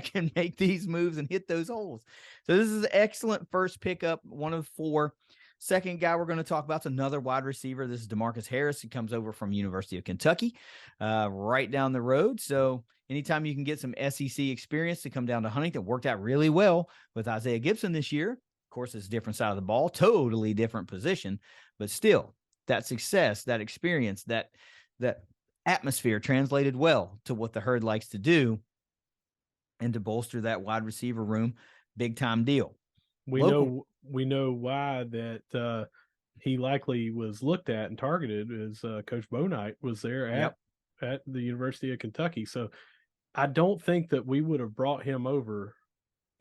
can make these moves and hit those holes. So this is an excellent first pickup, one of 4. Second guy we're going to talk about is another wide receiver. This is DeMarcus Harris. He comes over from University of Kentucky, right down the road. So anytime you can get some SEC experience to come down to Huntington, worked out really well with Isaiah Gibson this year. Of course, it's a different side of the ball, totally different position, but still that success, that experience, that atmosphere translated well to what the Herd likes to do and to bolster that wide receiver room. Big time deal. We know why that he likely was looked at and targeted as Coach Bonight was there at the University of Kentucky. So I don't think that we would have brought him over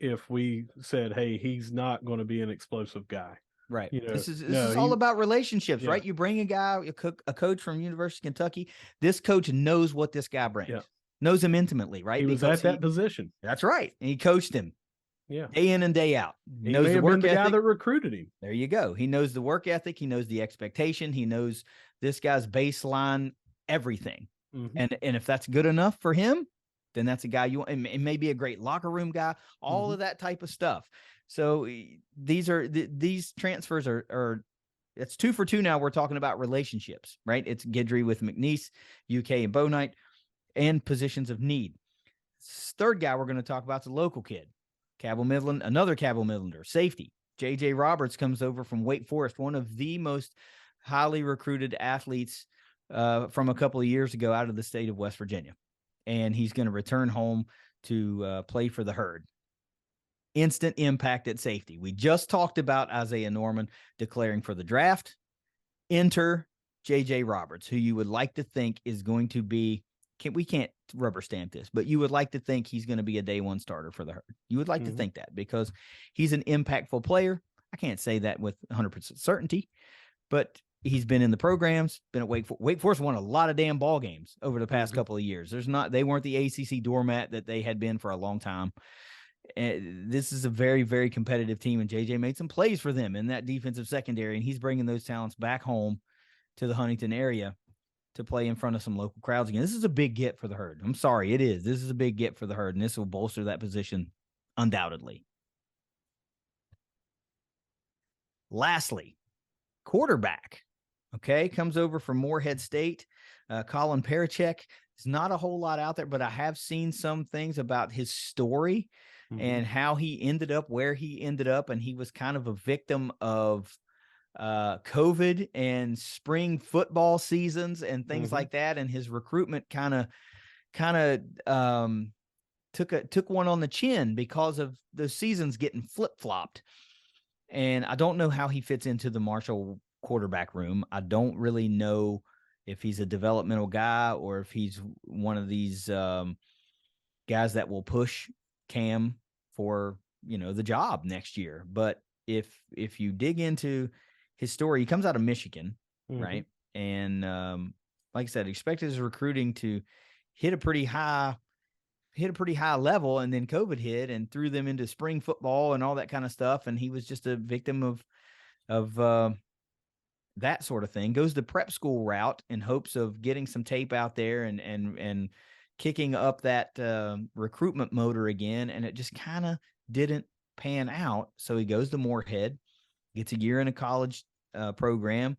if we said, hey, he's not going to be an explosive guy. Right. You know, this is all about relationships, right? You bring a guy, a coach from University of Kentucky. This coach knows what this guy brings, knows him intimately, right? He was at that position. That's right. And he coached him. Yeah. Day in and day out. He knows the work ethic. Guy that recruited him. There you go. He knows the work ethic. He knows the expectation. He knows this guy's baseline, everything. Mm-hmm. And if that's good enough for him, then that's a guy you want. It may be a great locker room guy, all of that type of stuff. So these transfers are it's 2 for 2 now. We're talking about relationships, right? It's Guidry with McNeese, UK and Bonight, and positions of need. Third guy we're going to talk about is a local kid. Cabell Midland, another Cabell Midlander, safety. J.J. Roberts comes over from Wake Forest, one of the most highly recruited athletes from a couple of years ago out of the state of West Virginia. And he's going to return home to play for the Herd. Instant impact at safety. We just talked about Isaiah Norman declaring for the draft. Enter J.J. Roberts, who you would like to think is going to be we can't rubber stamp this, but you would like to think he's going to be a day one starter for the Herd. You would like to think that because he's an impactful player. I can't say that with 100% certainty, but he's been in the programs, been at Wake Forest won a lot of damn ball games over the past couple of years. They weren't the ACC doormat that they had been for a long time. And this is a very, very competitive team, and JJ made some plays for them in that defensive secondary, and he's bringing those talents back home to the Huntington area to play in front of some local crowds again. This is a big get for the Herd. I'm sorry, it is. This is a big get for the Herd, and this will bolster that position undoubtedly. Lastly, quarterback, comes over from Morehead State. Colin Parachek. There's not a whole lot out there, but I have seen some things about his story and how he ended up where he ended up, and he was kind of a victim of COVID and spring football seasons and things like that, and his recruitment kind of took one on the chin because of the seasons getting flip-flopped. And I don't know how he fits into the Marshall quarterback room. I don't really know if he's a developmental guy or if he's one of these guys that will push Cam for the job next year. But if you dig into his story, he comes out of Michigan, right? And like I said, expected his recruiting to hit a pretty high level, and then COVID hit and threw them into spring football and all that kind of stuff. And he was just a victim of that sort of thing. Goes the prep school route in hopes of getting some tape out there and kicking up that recruitment motor again. And it just kind of didn't pan out. So he goes to Morehead, gets a year in a college program,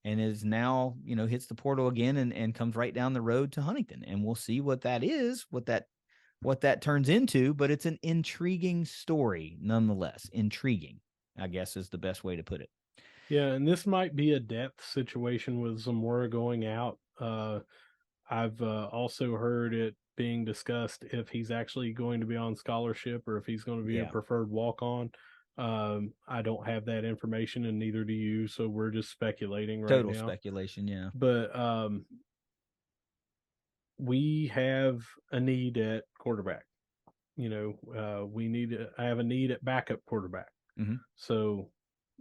and is now, hits the portal again and comes right down the road to Huntington. And we'll see what that is, what that turns into, but it's an intriguing story nonetheless. Intriguing, I guess, is the best way to put it. Yeah, and this might be a depth situation with Zamora going out. I've also heard it being discussed if he's actually going to be on scholarship or if he's going to be a Yeah. preferred walk-on. I don't have that information, and neither do you, so we're just speculating right Total now. speculation. Yeah. But we have a need at quarterback. I have a need at backup quarterback. Mm-hmm. So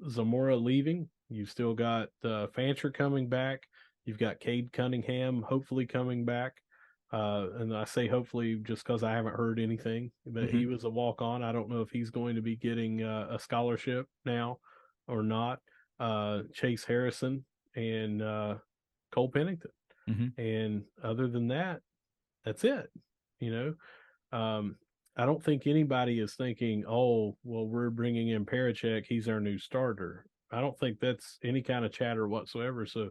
Zamora leaving, you've still got Fancher coming back. You've got Cade Cunningham hopefully coming back. And I say hopefully just because I haven't heard anything. But Mm-hmm. he was a walk-on. I don't know if he's going to be getting a scholarship now or not. Chase Harrison and Cole Pennington. Mm-hmm. And other than that, that's it. You know, I don't think anybody is thinking, oh, well, we're bringing in Parachek. He's our new starter. I don't think that's any kind of chatter whatsoever. So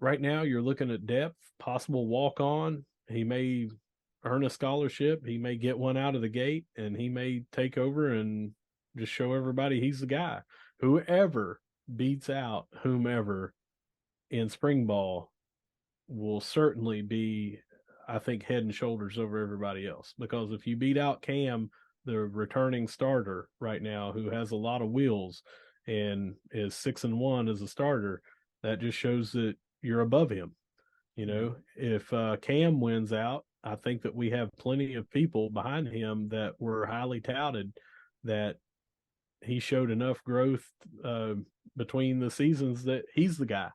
right now you're looking at depth, possible walk on. He may earn a scholarship. He may get one out of the gate, and he may take over and just show everybody he's the guy. Whoever beats out whomever in spring ball will certainly be, I think, head and shoulders over everybody else. Because if you beat out Cam, the returning starter right now, who has a lot of wheels and is 6-1 as a starter, that just shows that you're above him. If Cam wins out, I think that we have plenty of people behind him that were highly touted, that he showed enough growth between the seasons that he's the guy.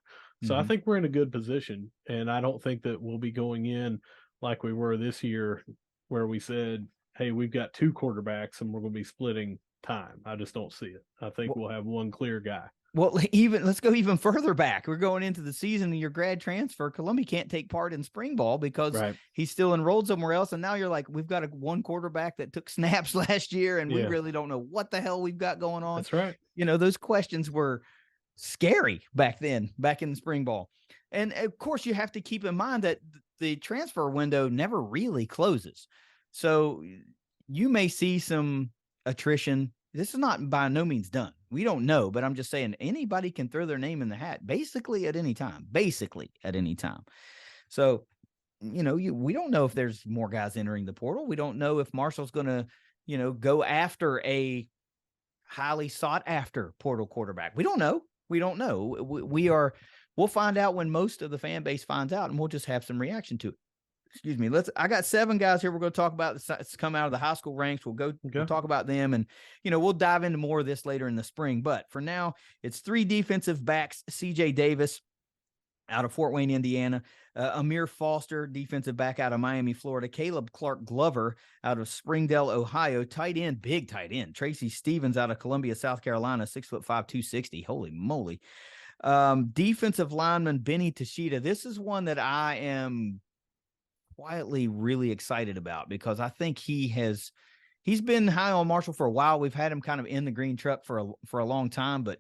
So I think we're in a good position, and I don't think that we'll be going in like we were this year, where we said, hey, we've got two quarterbacks and we're going to be splitting time. I just don't see it. I think we'll have one clear guy. Well, let's go even further back. We're going into the season of your grad transfer. Columbia can't take part in spring ball because he's still enrolled somewhere else. And now you're like, we've got one quarterback that took snaps last year, and we really don't know what the hell we've got going on. That's right. Those questions were scary back then, back in the spring ball. And of course, you have to keep in mind that the transfer window never really closes. So you may see some attrition. This is not by no means done. We don't know, but I'm just saying anybody can throw their name in the hat basically at any time. So, we don't know if there's more guys entering the portal. We don't know if Marshall's going to, go after a highly sought after portal quarterback. We don't know. We'll find out when most of the fan base finds out, and we'll just have some reaction to it. Excuse me. I got 7 guys here we're going to talk about that's come out of the high school ranks. We'll talk about them, and we'll dive into more of this later in the spring. But for now, it's 3 defensive backs: CJ Davis out of Fort Wayne, Indiana, Amir Foster, defensive back out of Miami, Florida, Caleb Clark Glover out of Springdale, Ohio, big tight end, Tracy Stevens out of Columbia, South Carolina, 6'5", 260. Holy moly. Defensive lineman Benny Tashida. This is one that I am quietly really excited about, because I think he's been high on Marshall for a while. We've had him kind of in the green truck for a long time, but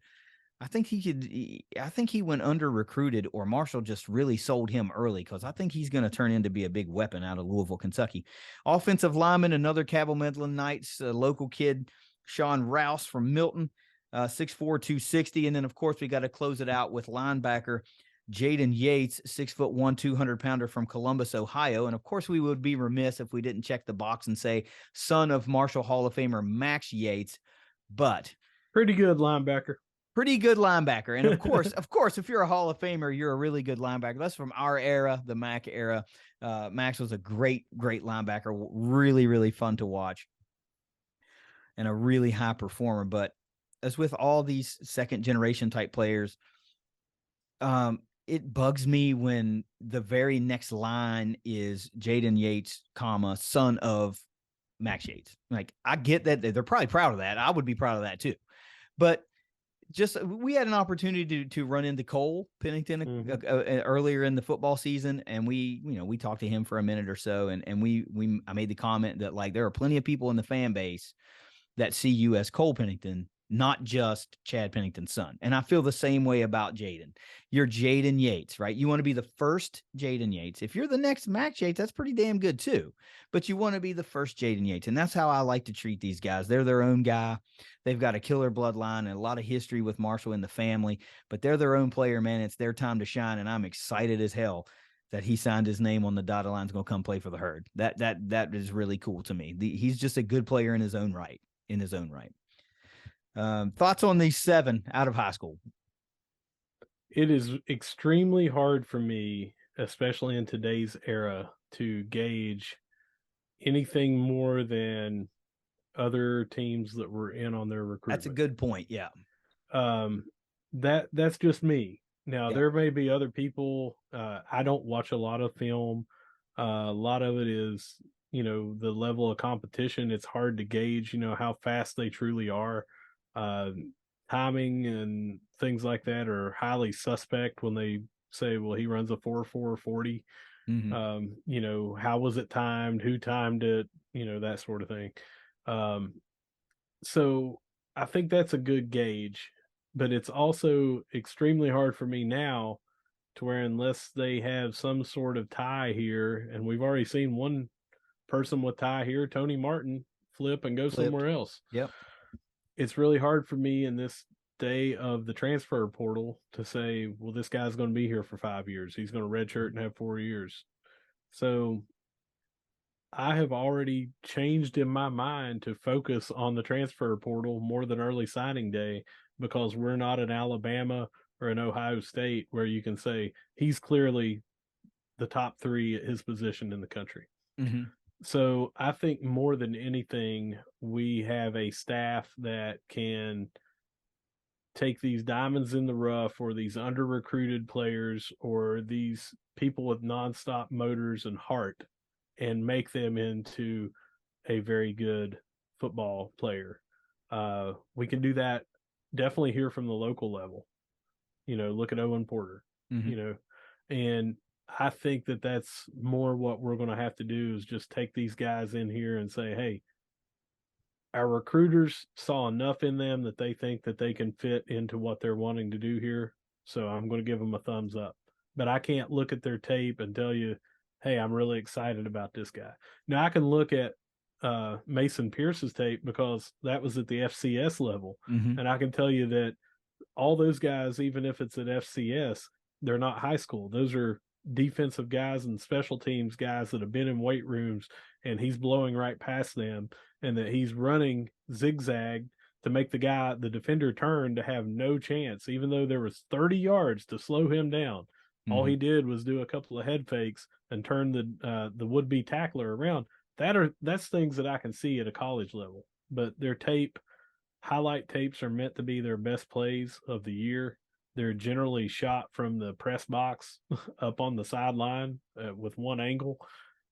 I think he went under recruited, or Marshall just really sold him early, because I think he's going to turn into be a big weapon out of Louisville, Kentucky. Offensive lineman, another Cabell Midland Knights local kid, Sean Rouse from Milton, 6'4", 260. And then, of course, we got to close it out with linebacker Jaden Yates, 6'1", 200-pounder from Columbus, Ohio. And of course, we would be remiss if we didn't check the box and say son of Marshall Hall of Famer Max Yates, but pretty good linebacker. And of course, if you're a Hall of Famer, you're a really good linebacker. That's from our era, the Mac era. Max was a great linebacker, really, really fun to watch, and a really high performer. But as with all these second generation type players, it bugs me when the very next line is Jaden Yates, son of Max Yates. Like, I get that they're probably proud of that. I would be proud of that too. But just, we had an opportunity to run into Cole Pennington earlier in the football season, and we talked to him for a minute or so, and I made the comment that, like, there are plenty of people in the fan base that see you as Cole Pennington, not just Chad Pennington's son. And I feel the same way about Jaden. You're Jaden Yates, right? You want to be the first Jaden Yates. If you're the next Max Yates, that's pretty damn good too. But you want to be the first Jaden Yates. And that's how I like to treat these guys. They're their own guy. They've got a killer bloodline and a lot of history with Marshall in the family, but they're their own player, man. It's their time to shine. And I'm excited as hell that he signed his name on the dotted line, is going to come play for the Herd. That is really cool to me. He's just a good player in his own right. Thoughts on these 7 out of high school? It is extremely hard for me, especially in today's era, to gauge anything more than other teams that were in on their recruitment. That's a good point. Yeah. That's just me. Now, Yeah. there may be other people. I don't watch a lot of film. A lot of it is, the level of competition. It's hard to gauge, how fast they truly are. Timing and things like that are highly suspect when they say, well, he runs a 4.440. How was it timed? Who timed it? That sort of thing. So I think that's a good gauge, but it's also extremely hard for me now to where unless they have some sort of tie here, and we've already seen one person with tie here, Tony Martin, flip and go somewhere else. Yep. It's really hard for me in this day of the transfer portal to say, well, this guy's going to be here for 5 years. He's going to redshirt and have 4 years. So I have already changed in my mind to focus on the transfer portal more than early signing day, because we're not in Alabama or in Ohio State where you can say he's clearly the top 3 at his position in the country. Mm-hmm. So I think more than anything, we have a staff that can take these diamonds in the rough, or these under recruited players, or these people with nonstop motors and heart, and make them into a very good football player. We can do that definitely here from the local level. Look at Owen Porter, Mm-hmm. And I think that that's more what we're going to have to do, is just take these guys in here and say, hey, our recruiters saw enough in them that they think that they can fit into what they're wanting to do here. So I'm going to give them a thumbs up. But I can't look at their tape and tell you, hey, I'm really excited about this guy. Now, I can look at Mason Pierce's tape because that was at the FCS level. Mm-hmm. And I can tell you that all those guys, even if it's at FCS, they're not high school. Those are defensive guys and special teams guys that have been in weight rooms, and he's blowing right past them, and that he's running zigzag to make the defender turn to have no chance, even though there was 30 yards to slow him down. Mm-hmm. All he did was do a couple of head fakes and turn the would-be tackler around. That's things that I can see at a college level. But their highlight tapes are meant to be their best plays of the year. They're generally shot from the press box up on the sideline with one angle.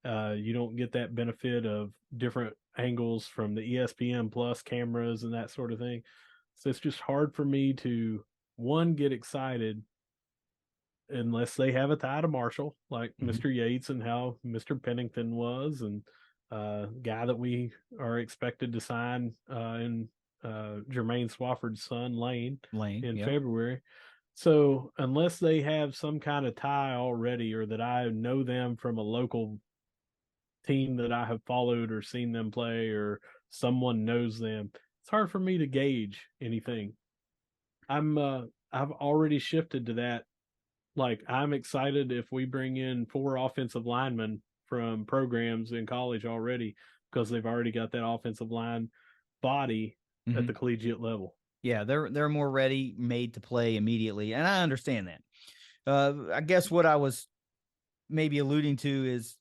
You don't get that benefit of different angles from the ESPN Plus cameras and that sort of thing. So it's just hard for me to, one, get excited unless they have a tie to Marshall, like mm-hmm. Mr. Yates and how Mr. Pennington was, and guy that we are expected to sign in Jermaine Swafford's son, Lane in February. So unless they have some kind of tie already, or that I know them from a local team that I have followed or seen them play, or someone knows them, it's hard for me to gauge anything. I've already shifted to that. Like, I'm excited if we bring in 4 offensive linemen from programs in college already, because they've already got that offensive line body mm-hmm. at the collegiate level. Yeah, they're more ready, made to play immediately, and I understand that. I guess what I was maybe alluding to is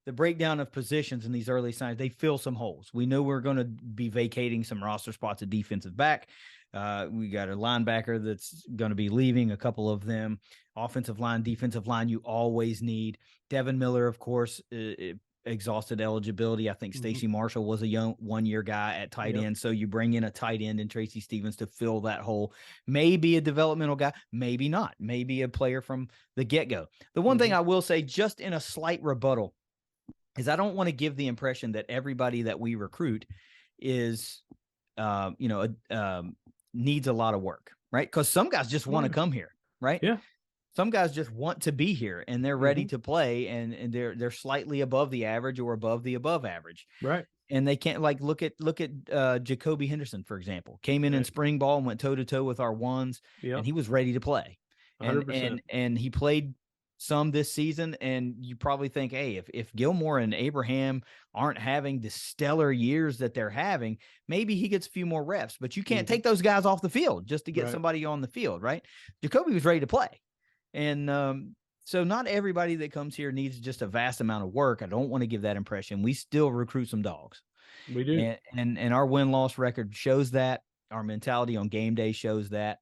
the breakdown of positions in these early signs. They fill some holes. We know we're going to be vacating some roster spots at defensive back. We got a linebacker that's going to be leaving, a couple of them. Offensive line, defensive line, you always need. Devin Miller, of course, exhausted eligibility. I think Stacey Marshall was a young 1-year guy at tight end. So you bring in a tight end in Tracy Stevens to fill that hole. Maybe a developmental guy, maybe not. Maybe a player from the get-go. The one thing I will say, just in a slight rebuttal, is I don't want to give the impression that everybody that we recruit is needs a lot of work, right? Because some guys just want to Right. come here, right? Yeah. Some guys just want to be here and they're ready Hmm. to play, and they're slightly above the average or above the above average, Right. and they can't, like, look at Jacoby Henderson, for example. Came in Right. spring ball and went toe to toe with our ones, and Yep. he was ready to play, and 100%. he played some this season. And you probably think, hey, if Gilmore and Abraham aren't having the stellar years that they're having, maybe he gets a few more reps. But you can't Hmm. take those guys off the field just to get Right. somebody on the field, right? Jacoby was ready to play, and so not everybody that comes here needs just a vast amount of work. I don't want to give that impression. We still recruit some dogs, We do. and our win-loss record shows that. Our mentality on game day shows that.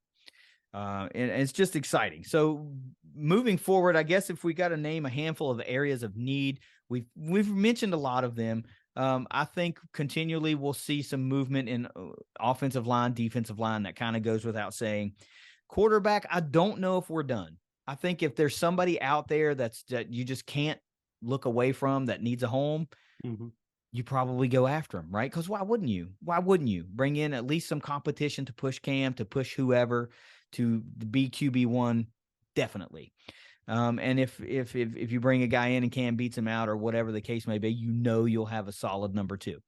And it's just exciting. So moving forward, I guess if we got to name a handful of areas of need, we've mentioned a lot of them. I think continually we'll see some movement in offensive line, defensive line. That kind of goes without saying. Quarterback, I don't know if we're done. I think if there's somebody out there that you just can't look away from that needs a home, Hmm. you probably go after them, right? Because why wouldn't you? Why wouldn't you bring in at least some competition to push Cam, to push whoever to be QB1? Definitely. And if you bring a guy in and Cam beats him out or whatever the case may be, you'll have a solid number two.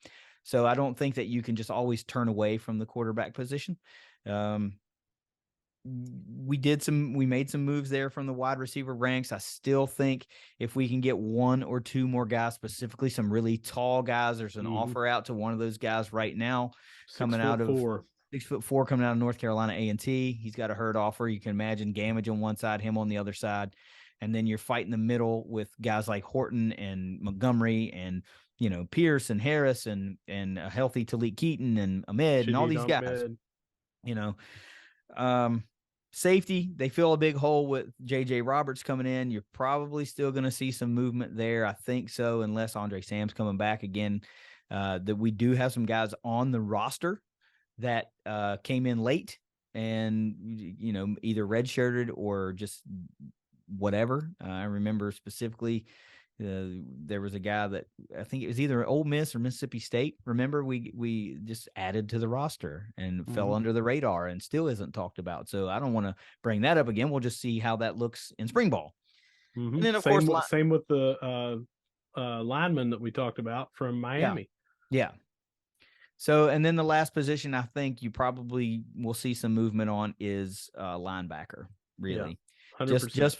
So I don't think that you can just always turn away from the quarterback position. We made some moves there from the wide receiver ranks. I still think if we can get one or two more guys, specifically some really tall guys, there's an Hmm. offer out to one of those guys right now, Six coming foot out of four. 6'4", coming out of North Carolina A&T. He's got a hurt offer. You can imagine Gamage on one side, him on the other side, and then you're fighting the middle with guys like Horton and Montgomery and Pierce and Harris and a healthy Talik Keaton and Ahmed and all Shadid these guys. Ahmed. You know, um, Safety, they fill a big hole with J.J. Roberts coming in. You're probably still going to see some movement there. I think so, unless Andre Sam's coming back again. That we do have some guys on the roster that came in late and, either redshirted or just whatever. I remember specifically there was a guy that I think it was either Ole Miss or Mississippi State. Remember, we just added to the roster and fell Hmm. under the radar and still isn't talked about. So I don't want to bring that up again. We'll just see how that looks in spring ball. Hmm. And then, of course, Same with the lineman that we talked about from yeah, Miami. yeah. So, and then the last position I think you probably will see some movement on is linebacker, Yeah, really. 100%. Just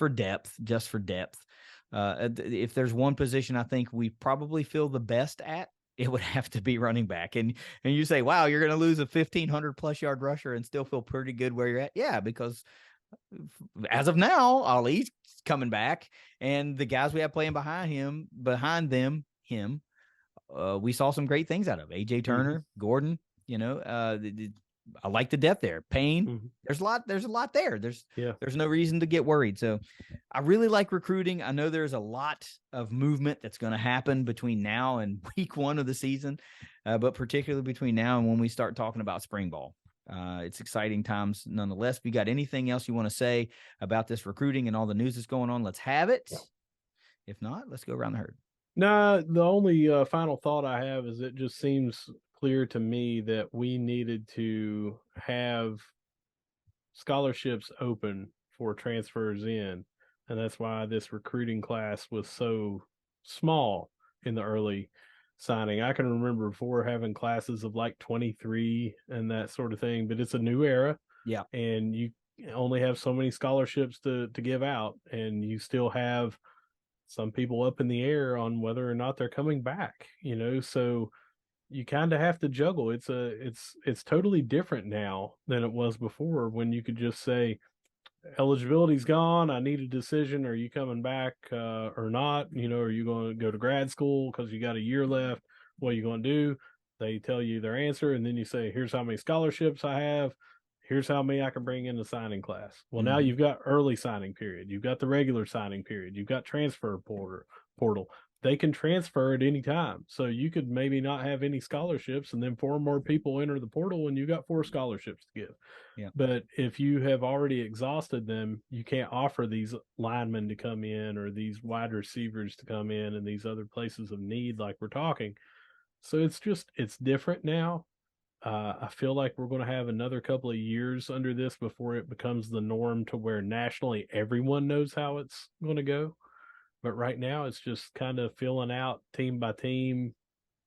for depth, if there's one position I think we probably feel the best at, it would have to be running back. And you say, wow, you're going to lose a 1,500 plus yard rusher and still feel pretty good where you're at. Yeah, because as of now, Ali's coming back, and the guys we have playing behind them, we saw some great things out of AJ Hmm. Turner, Gordon. I like the depth there. Payne, Hmm. there's a lot there. Yeah. There's no reason to get worried. So I really like recruiting. I know there's a lot of movement that's going to happen between now and week 1 of the season, but particularly between now and when we start talking about spring ball. It's exciting times nonetheless. If you got anything else you want to say about this recruiting and all the news that's going on, let's have it. If not, let's go around the herd. No, the only final thought I have is it just seems clear to me that we needed to have scholarships open for transfers in. And that's why this recruiting class was so small in the early signing. I can remember before having classes of like 23 and that sort of thing, but it's a new era Yeah. and you only have so many scholarships to give out, and you still have some people up in the air on whether or not they're coming back, so you kind of have to juggle. It's totally different now than it was before, when you could just say eligibility's gone, I need a decision, are you coming back or not, are you going to go to grad school because you got a year left, what are you going to do? They tell you their answer, and then you say, here's how many scholarships I have, here's how many I can bring in the signing class. Well, now Mm-hmm. you've got early signing period, you've got the regular signing period, you've got transfer portal. They can transfer at any time. So you could maybe not have any scholarships, and then 4 more people enter the portal, and you got 4 scholarships to give. Yeah. But if you have already exhausted them, you can't offer these linemen to come in or these wide receivers to come in and these other places of need like we're talking. So it's different now. I feel like we're going to have another couple of years under this before it becomes the norm to where nationally everyone knows how it's going to go. But right now, it's just kind of filling out team by team,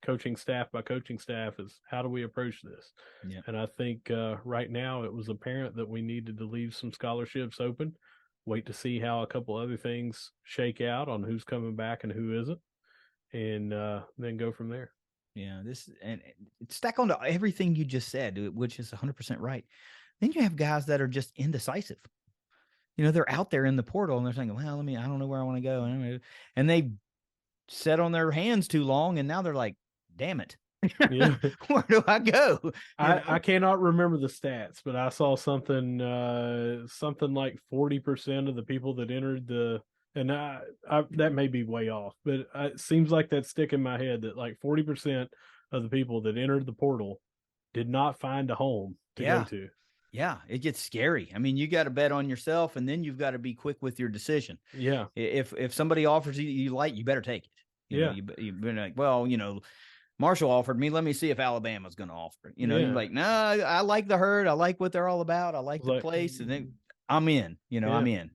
coaching staff by coaching staff is how do we approach this? Yeah. And I think right now it was apparent that we needed to leave some scholarships open, wait to see how a couple other things shake out on who's coming back and who isn't, and then go from there. Yeah, this and stack onto everything you just said, which is 100% right. Then you have guys that are just indecisive. They're out there in the portal and they're saying, "Well, I don't know where I want to go," and they sat on their hands too long, and now they're like, "Damn it, Yeah. where do I go?" I cannot remember the stats, but I saw something like 40% of the people that entered the and that may be way off, but it seems like that stick in my head that like 40% of the people that entered the portal did not find a home to go Yeah. to. Yeah, it gets scary. I mean, you got to bet on yourself, and then you've got to be quick with your decision. Yeah. If somebody offers you like, you better take it. Yeah. You've been like, well, Marshall offered me. Let me see if Alabama's going to offer. You're Yeah. like, no, I like the herd. I like what they're all about. I like the Like, place, and then I'm in. yeah. I'm in.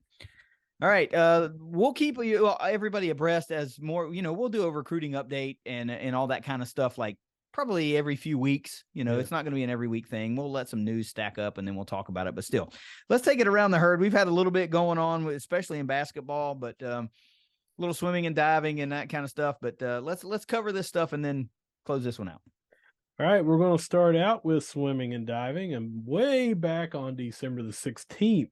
All right. We'll keep everybody abreast as more. We'll do a recruiting update and all that kind of stuff. Like probably every few weeks. Yeah. It's not going to be an every week thing. We'll let some news stack up and then we'll talk about it. But still, let's take it around the herd. We've had a little bit going on, especially in basketball, but a little swimming and diving and that kind of stuff. But let's cover this stuff and then close this one out. All right, we're going to start out with swimming and diving. And way back on December the 16th,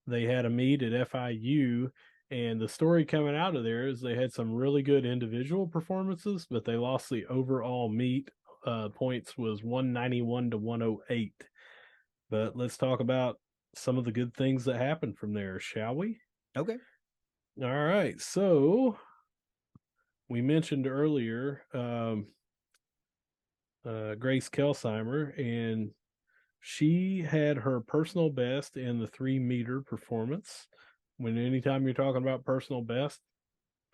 they had a meet at FIU. And the story coming out of there is they had some really good individual performances, but they lost the overall meet. Points was 191 to 108. But let's talk about some of the good things that happened from there, shall we? Okay. All right. So we mentioned earlier Grace Kelsheimer, and she had her personal best in the 3-meter performance. When anytime you're talking about personal best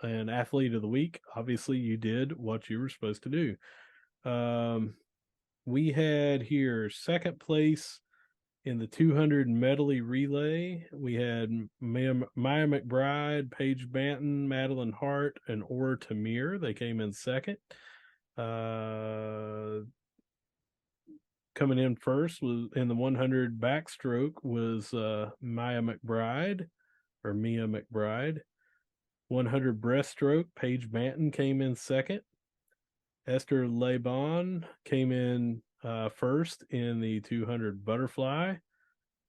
and athlete of the week, obviously you did what you were supposed to do. We had here second place in the 200 medley relay. We had Maya McBride, Paige Banton, Madeline Hart, and Orr Tamir. They came in second. Coming in first was in the 100 backstroke was Mia McBride. 100 breaststroke, Paige Banton came in second. Esther Laban came in first in the 200 butterfly.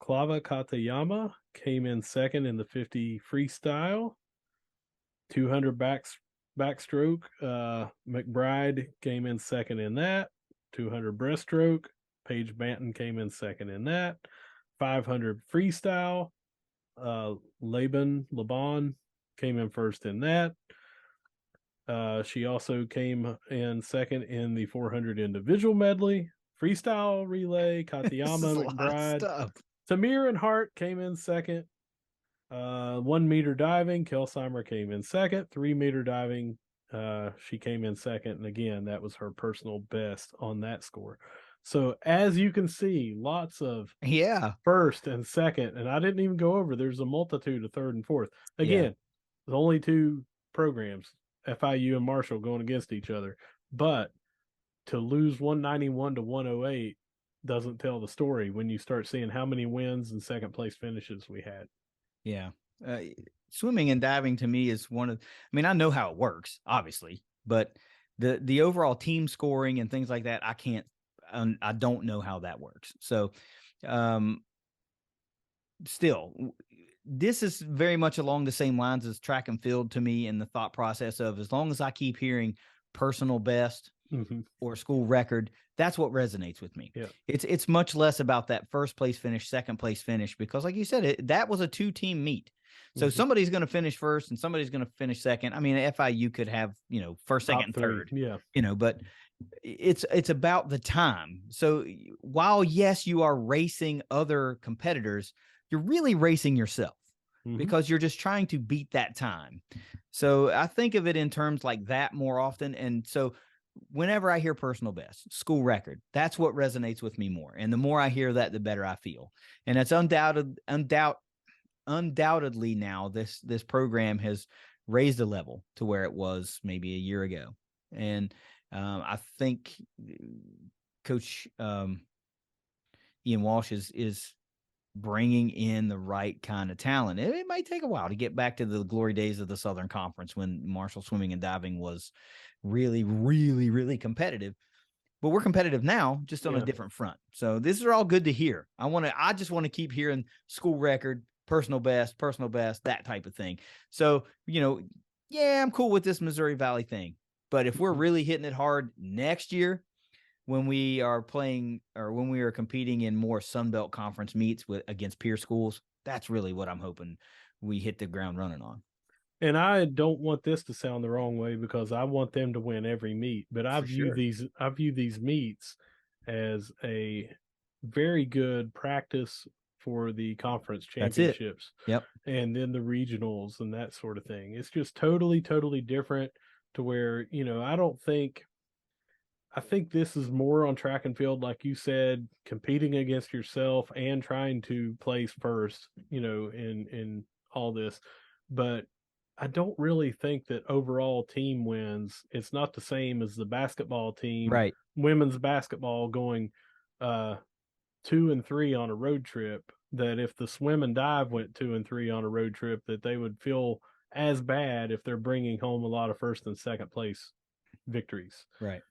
Clava Katayama came in second in the 50 freestyle. 200 backstroke, McBride came in second in that. 200 breaststroke, Paige Banton came in second in that. 500 freestyle, Laban came in first in that. She also came in second in the 400 individual medley. Freestyle relay, Katayama, McBride. Tamir and Hart came in second. 1 meter diving, Kelsheimer came in second. 3-meter diving, she came in second. And again, that was her personal best on that score. So as you can see, lots of first and second. And I didn't even go over, there's a multitude of third and fourth. Again, there's only 2 programs, FIU and Marshall, going against each other. But to lose 191 to 108 doesn't tell the story when you start seeing how many wins and second place finishes we had. Yeah. Swimming and diving to me is I know how it works, obviously, but the overall team scoring and things like that, I don't know how that works. So, still, this is very much along the same lines as track and field to me in the thought process of as long as I keep hearing personal best or school record, that's what resonates with me. Yeah. It's much less about that first place finish, second place finish, because like you said, that was a 2-team meet. So somebody's going to finish first and somebody's going to finish second. I mean, FIU could have, first, second, and third, but it's about the time. So while, yes, you are racing other competitors, you're really racing yourself because you're just trying to beat that time. So I think of it in terms like that more often. And so whenever I hear personal best, school record, that's what resonates with me more. And the more I hear that, the better I feel. And it's undoubtedly now this program has raised the level to where it was maybe a year ago. And I think Coach Ian Walsh is bringing in the right kind of talent. It might take a while to get back to the glory days of the Southern Conference when Marshall swimming and diving was really, really, really competitive. But we're competitive now, just on a different front. So this is all good to hear. I just want to keep hearing school record, personal best, that type of thing. So, yeah, I'm cool with this Missouri Valley thing. But if we're really hitting it hard next year, when we are playing or when we are competing in more Sun Belt Conference meets against peer schools, that's really what I'm hoping we hit the ground running on. And I don't want this to sound the wrong way because I want them to win every meet, but I view these meets as a very good practice for the conference championships. Yep. And then the regionals and that sort of thing. It's just totally, totally different to where, I think this is more on track and field, like you said, competing against yourself and trying to place first, in all this. But I don't really think that overall team wins. It's not the same as the basketball team, right? Women's basketball going 2-3 on a road trip. That if the swim and dive went 2-3 on a road trip, that they would feel as bad if they're bringing home a lot of first and second place victories. Right.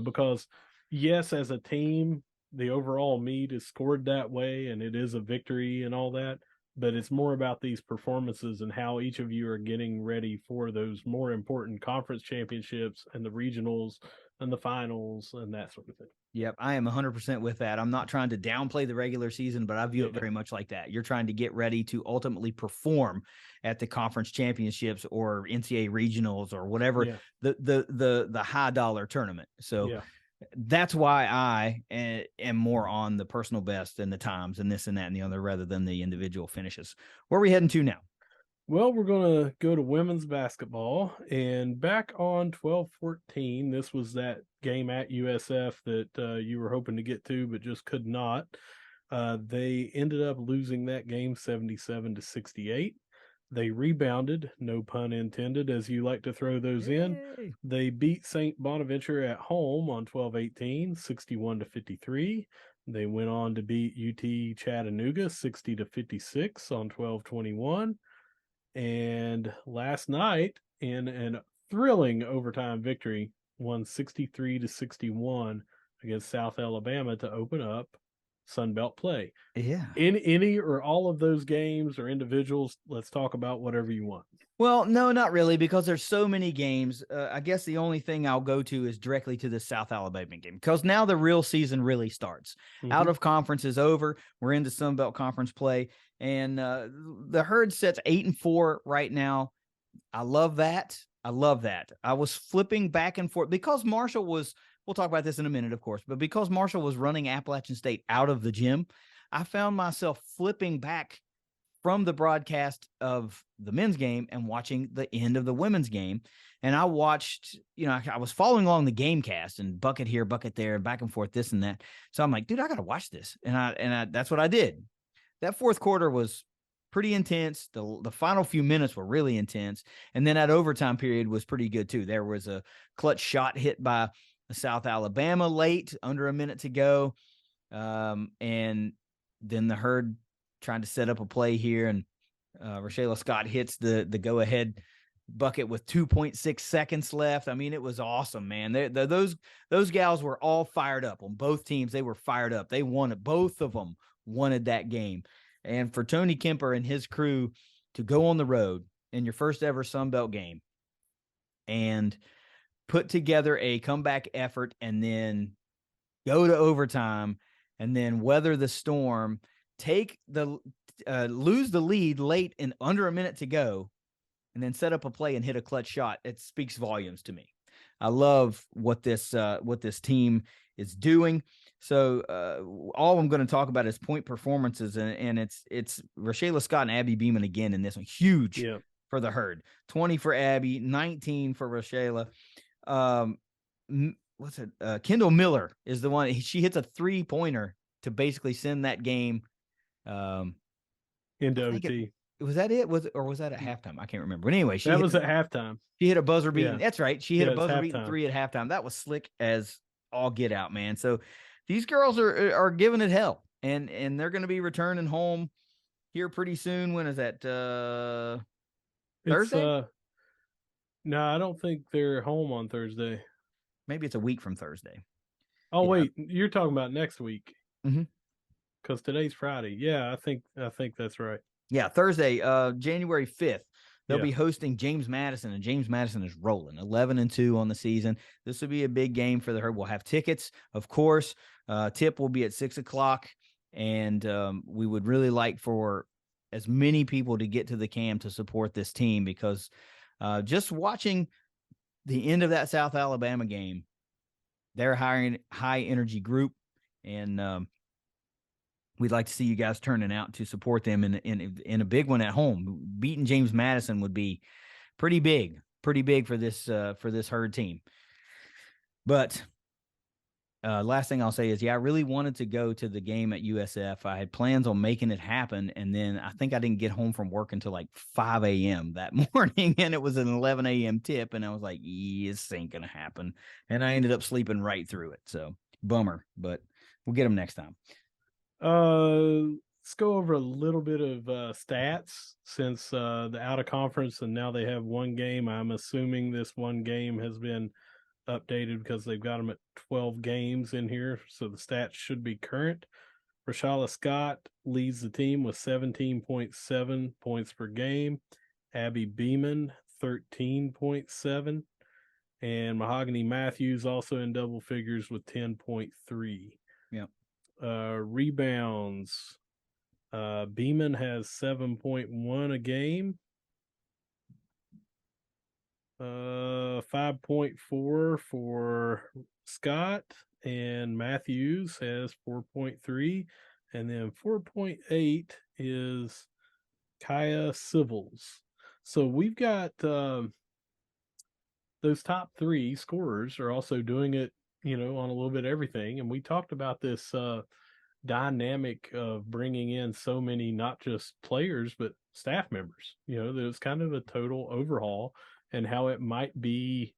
Because yes, as a team, the overall meet is scored that way and it is a victory and all that, but it's more about these performances and how each of you are getting ready for those more important conference championships and the regionals and the finals and that sort of thing. Yep, I am 100% with that. I'm not trying to downplay the regular season, but I view it very much like that. You're trying to get ready to ultimately perform at the conference championships or NCAA regionals or whatever the high dollar tournament. So that's why I am more on the personal best and the times and this and that and the other rather than the individual finishes. Where are we heading to now? Well, we're going to go to women's basketball. And back on 12/14, this was that game at USF that you were hoping to get to, but just could not. They ended up losing that game 77-68. They rebounded, no pun intended, as you like to throw those in. They beat St. Bonaventure at home on 12/18, 61-53. They went on to beat UT Chattanooga 60-56 on 12/21. And last night, in a thrilling overtime victory, won 63-61 against South Alabama to open up Sun Belt play. Yeah. In any or all of those games or individuals, let's talk about whatever you want. Well, no, not really, because there's so many games. I guess the only thing I'll go to is directly to the South Alabama game, because now the real season really starts. Out of conference is over. We're into Sun Belt Conference play, and the Herd sets 8-4 right now. I love that. I was flipping back and forth because Marshall was. We'll talk about this in a minute, of course, but because Marshall was running Appalachian State out of the gym, I found myself flipping back from the broadcast of the men's game and watching the end of the women's game. And I watched, I was following along the game cast and bucket here, bucket there, back and forth, this and that. So I'm like, dude, I got to watch this. And I that's what I did. That fourth quarter was pretty intense. The final few minutes were really intense. And then that overtime period was pretty good too. There was a clutch shot hit by South Alabama late, under a minute to go. And then the Herd trying to set up a play here, and Rochelle Scott hits the go-ahead bucket with 2.6 seconds left. I mean, it was awesome, man. Those gals were all fired up on both teams. They were fired up. They wanted, both of them wanted that game. And for Tony Kemper and his crew to go on the road in your first ever Sun Belt game and put together a comeback effort and then go to overtime and then weather the storm, lose the lead late and under a minute to go, and then set up a play and hit a clutch shot. It speaks volumes to me. I love what this team is doing. So all I'm going to talk about is point performances, and it's Rochelle Scott and Abby Beeman again in this one. Huge for the Herd. 20 for Abby, 19 for Rochelle. what's it? Kendall Miller is the one. She hits a 3-pointer to basically send that game. Into I think OT. was that it? Was that at halftime? I can't remember. But anyway, That was at halftime. she hit a buzzer beating. Yeah. That's right. She hit Yeah, a it's buzzer beating halftime. 3 at halftime. That was slick as all get out, man. So these girls are giving it hell, and they're going to be returning home here pretty soon. When is that? It's Thursday? no, I don't think they're home on Thursday. Maybe it's a week from Thursday. Oh Yeah. wait, you're talking about next week. Mm-hmm. Because today's Friday. Yeah, I think that's right. Yeah, Thursday, January 5th. They'll Yeah. be hosting James Madison, and James Madison is rolling 11-2 on the season. This will be a big game for the herd. We'll have tickets, of course. Tip will be at 6:00, and we would really like for as many people to get to the cam to support this team, because just watching the end of that South Alabama game, they're hiring high energy group, and we'd like to see you guys turning out to support them in a big one at home. Beating James Madison would be pretty big for this herd team. But last thing I'll say is, I really wanted to go to the game at USF. I had plans on making it happen, and then I think I didn't get home from work until like 5 a.m. that morning, and it was an 11 a.m. tip, and I was like, this ain't gonna happen. And I ended up sleeping right through it. So bummer, but we'll get them next time. Let's go over a little bit of stats since the out of conference, and now they have one game. I'm assuming this one game has been updated because they've got them at 12 games in here, so the stats should be current. Rashala Scott leads the team with 17.7 points per game. Abby Beeman, 13.7. And Mahogany Matthews also in double figures with 10.3. Yeah. Rebounds. Beeman has 7.1 a game. 5.4 for Scott, and Matthews has 4.3, and then 4.8 is Kaya Civils. So we've got those top 3 scorers are also doing it, on a little bit of everything. And we talked about this dynamic of bringing in so many, not just players, but staff members. There's kind of a total overhaul, and how it might be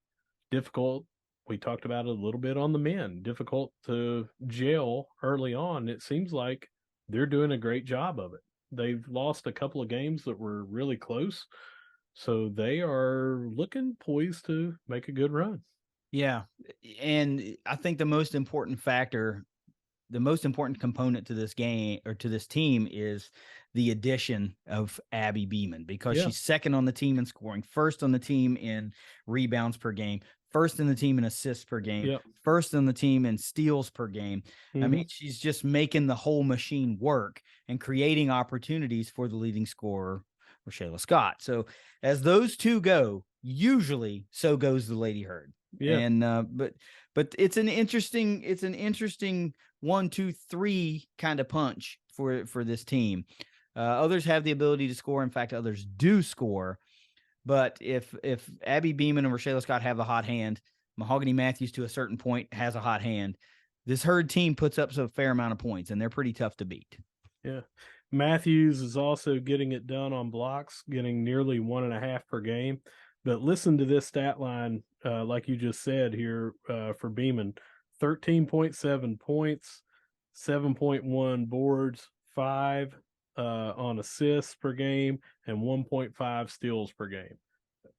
difficult. We talked about it a little bit on the men, difficult to gel early on. It seems like they're doing a great job of it. They've lost a couple of games that were really close, so they are looking poised to make a good run. Yeah. And I think the most important component to this game, or to this team, is the addition of Abby Beeman, because she's second on the team in scoring, first on the team in rebounds per game, first in the team in assists per game, first on the team in steals per game. I mean, she's just making the whole machine work and creating opportunities for the leading scorer, Rashala Scott. So as those two go, usually so goes the Lady Herd. Yeah. And but it's an interesting 1, 2, 3 kind of punch for this team. Others have the ability to score. In fact, others do score. But if Abby Beeman and Rashala Scott have a hot hand, Mahogany Matthews to a certain point has a hot hand, this herd team puts up a fair amount of points, and they're pretty tough to beat. Yeah. Matthews is also getting it done on blocks, getting nearly 1.5 per game. But listen to this stat line, like you just said here, for Beeman: 13.7 points, 7.1 boards, 5 on assists per game, and 1.5 steals per game.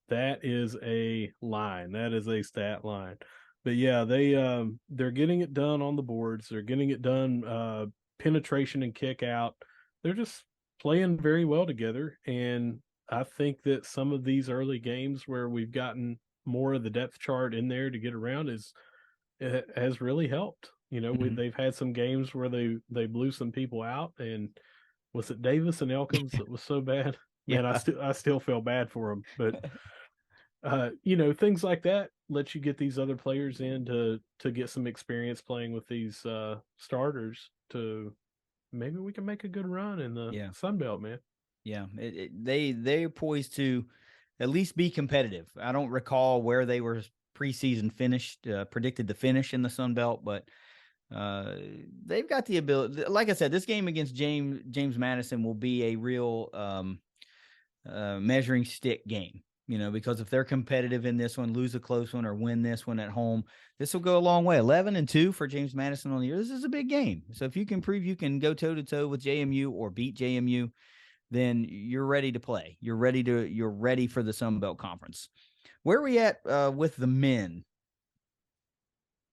That is a line. That is a stat line. But yeah, they're getting it done on the boards. They're getting it done penetration and kick out. They're just playing very well together. And I think that some of these early games where we've gotten more of the depth chart in there to get around it has really helped. They've had some games where they blew some people out, and was it Davis and Elkins that was so bad? Man, I still feel bad for them, but things like that let you get these other players in to get some experience playing with these starters. To maybe we can make a good run in the Sun Belt, man. Yeah, they're poised to at least be competitive. I don't recall where they were preseason finished, predicted the finish in the Sun Belt, but they've got the ability. Like I said, this game against James Madison will be a real measuring stick game. Because if they're competitive in this one, lose a close one, or win this one at home, this will go a long way. 11-2 for James Madison on the year. This is a big game. So if you can prove you can go toe to toe with JMU or beat JMU, then you're ready to play. You're ready for the Sun Belt Conference. Where are we at with the men?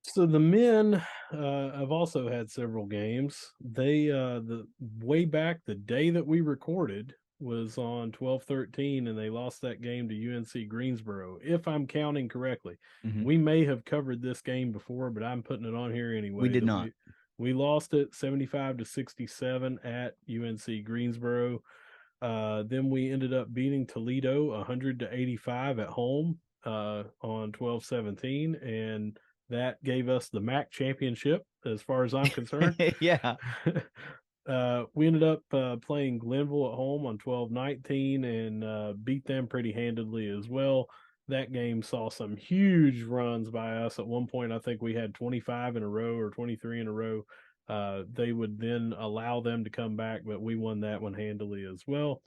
So the men have also had several games. They the way back the day that we recorded was on 12/13, and they lost that game to UNC Greensboro, if I'm counting correctly. Mm-hmm. We may have covered this game before, but I'm putting it on here We anyway. did not. We lost it 75-67 at UNC Greensboro. Then we ended up beating Toledo 100-85 at home on 12/17, and that gave us the MAC championship, as far as I'm concerned. Yeah. We ended up playing Glenville at home on 12/19 and beat them pretty handedly as well. That game saw some huge runs by us. At one point, I think we had 25 in a row or 23 in a row. They would then allow them to come back, but we won that one handily as well.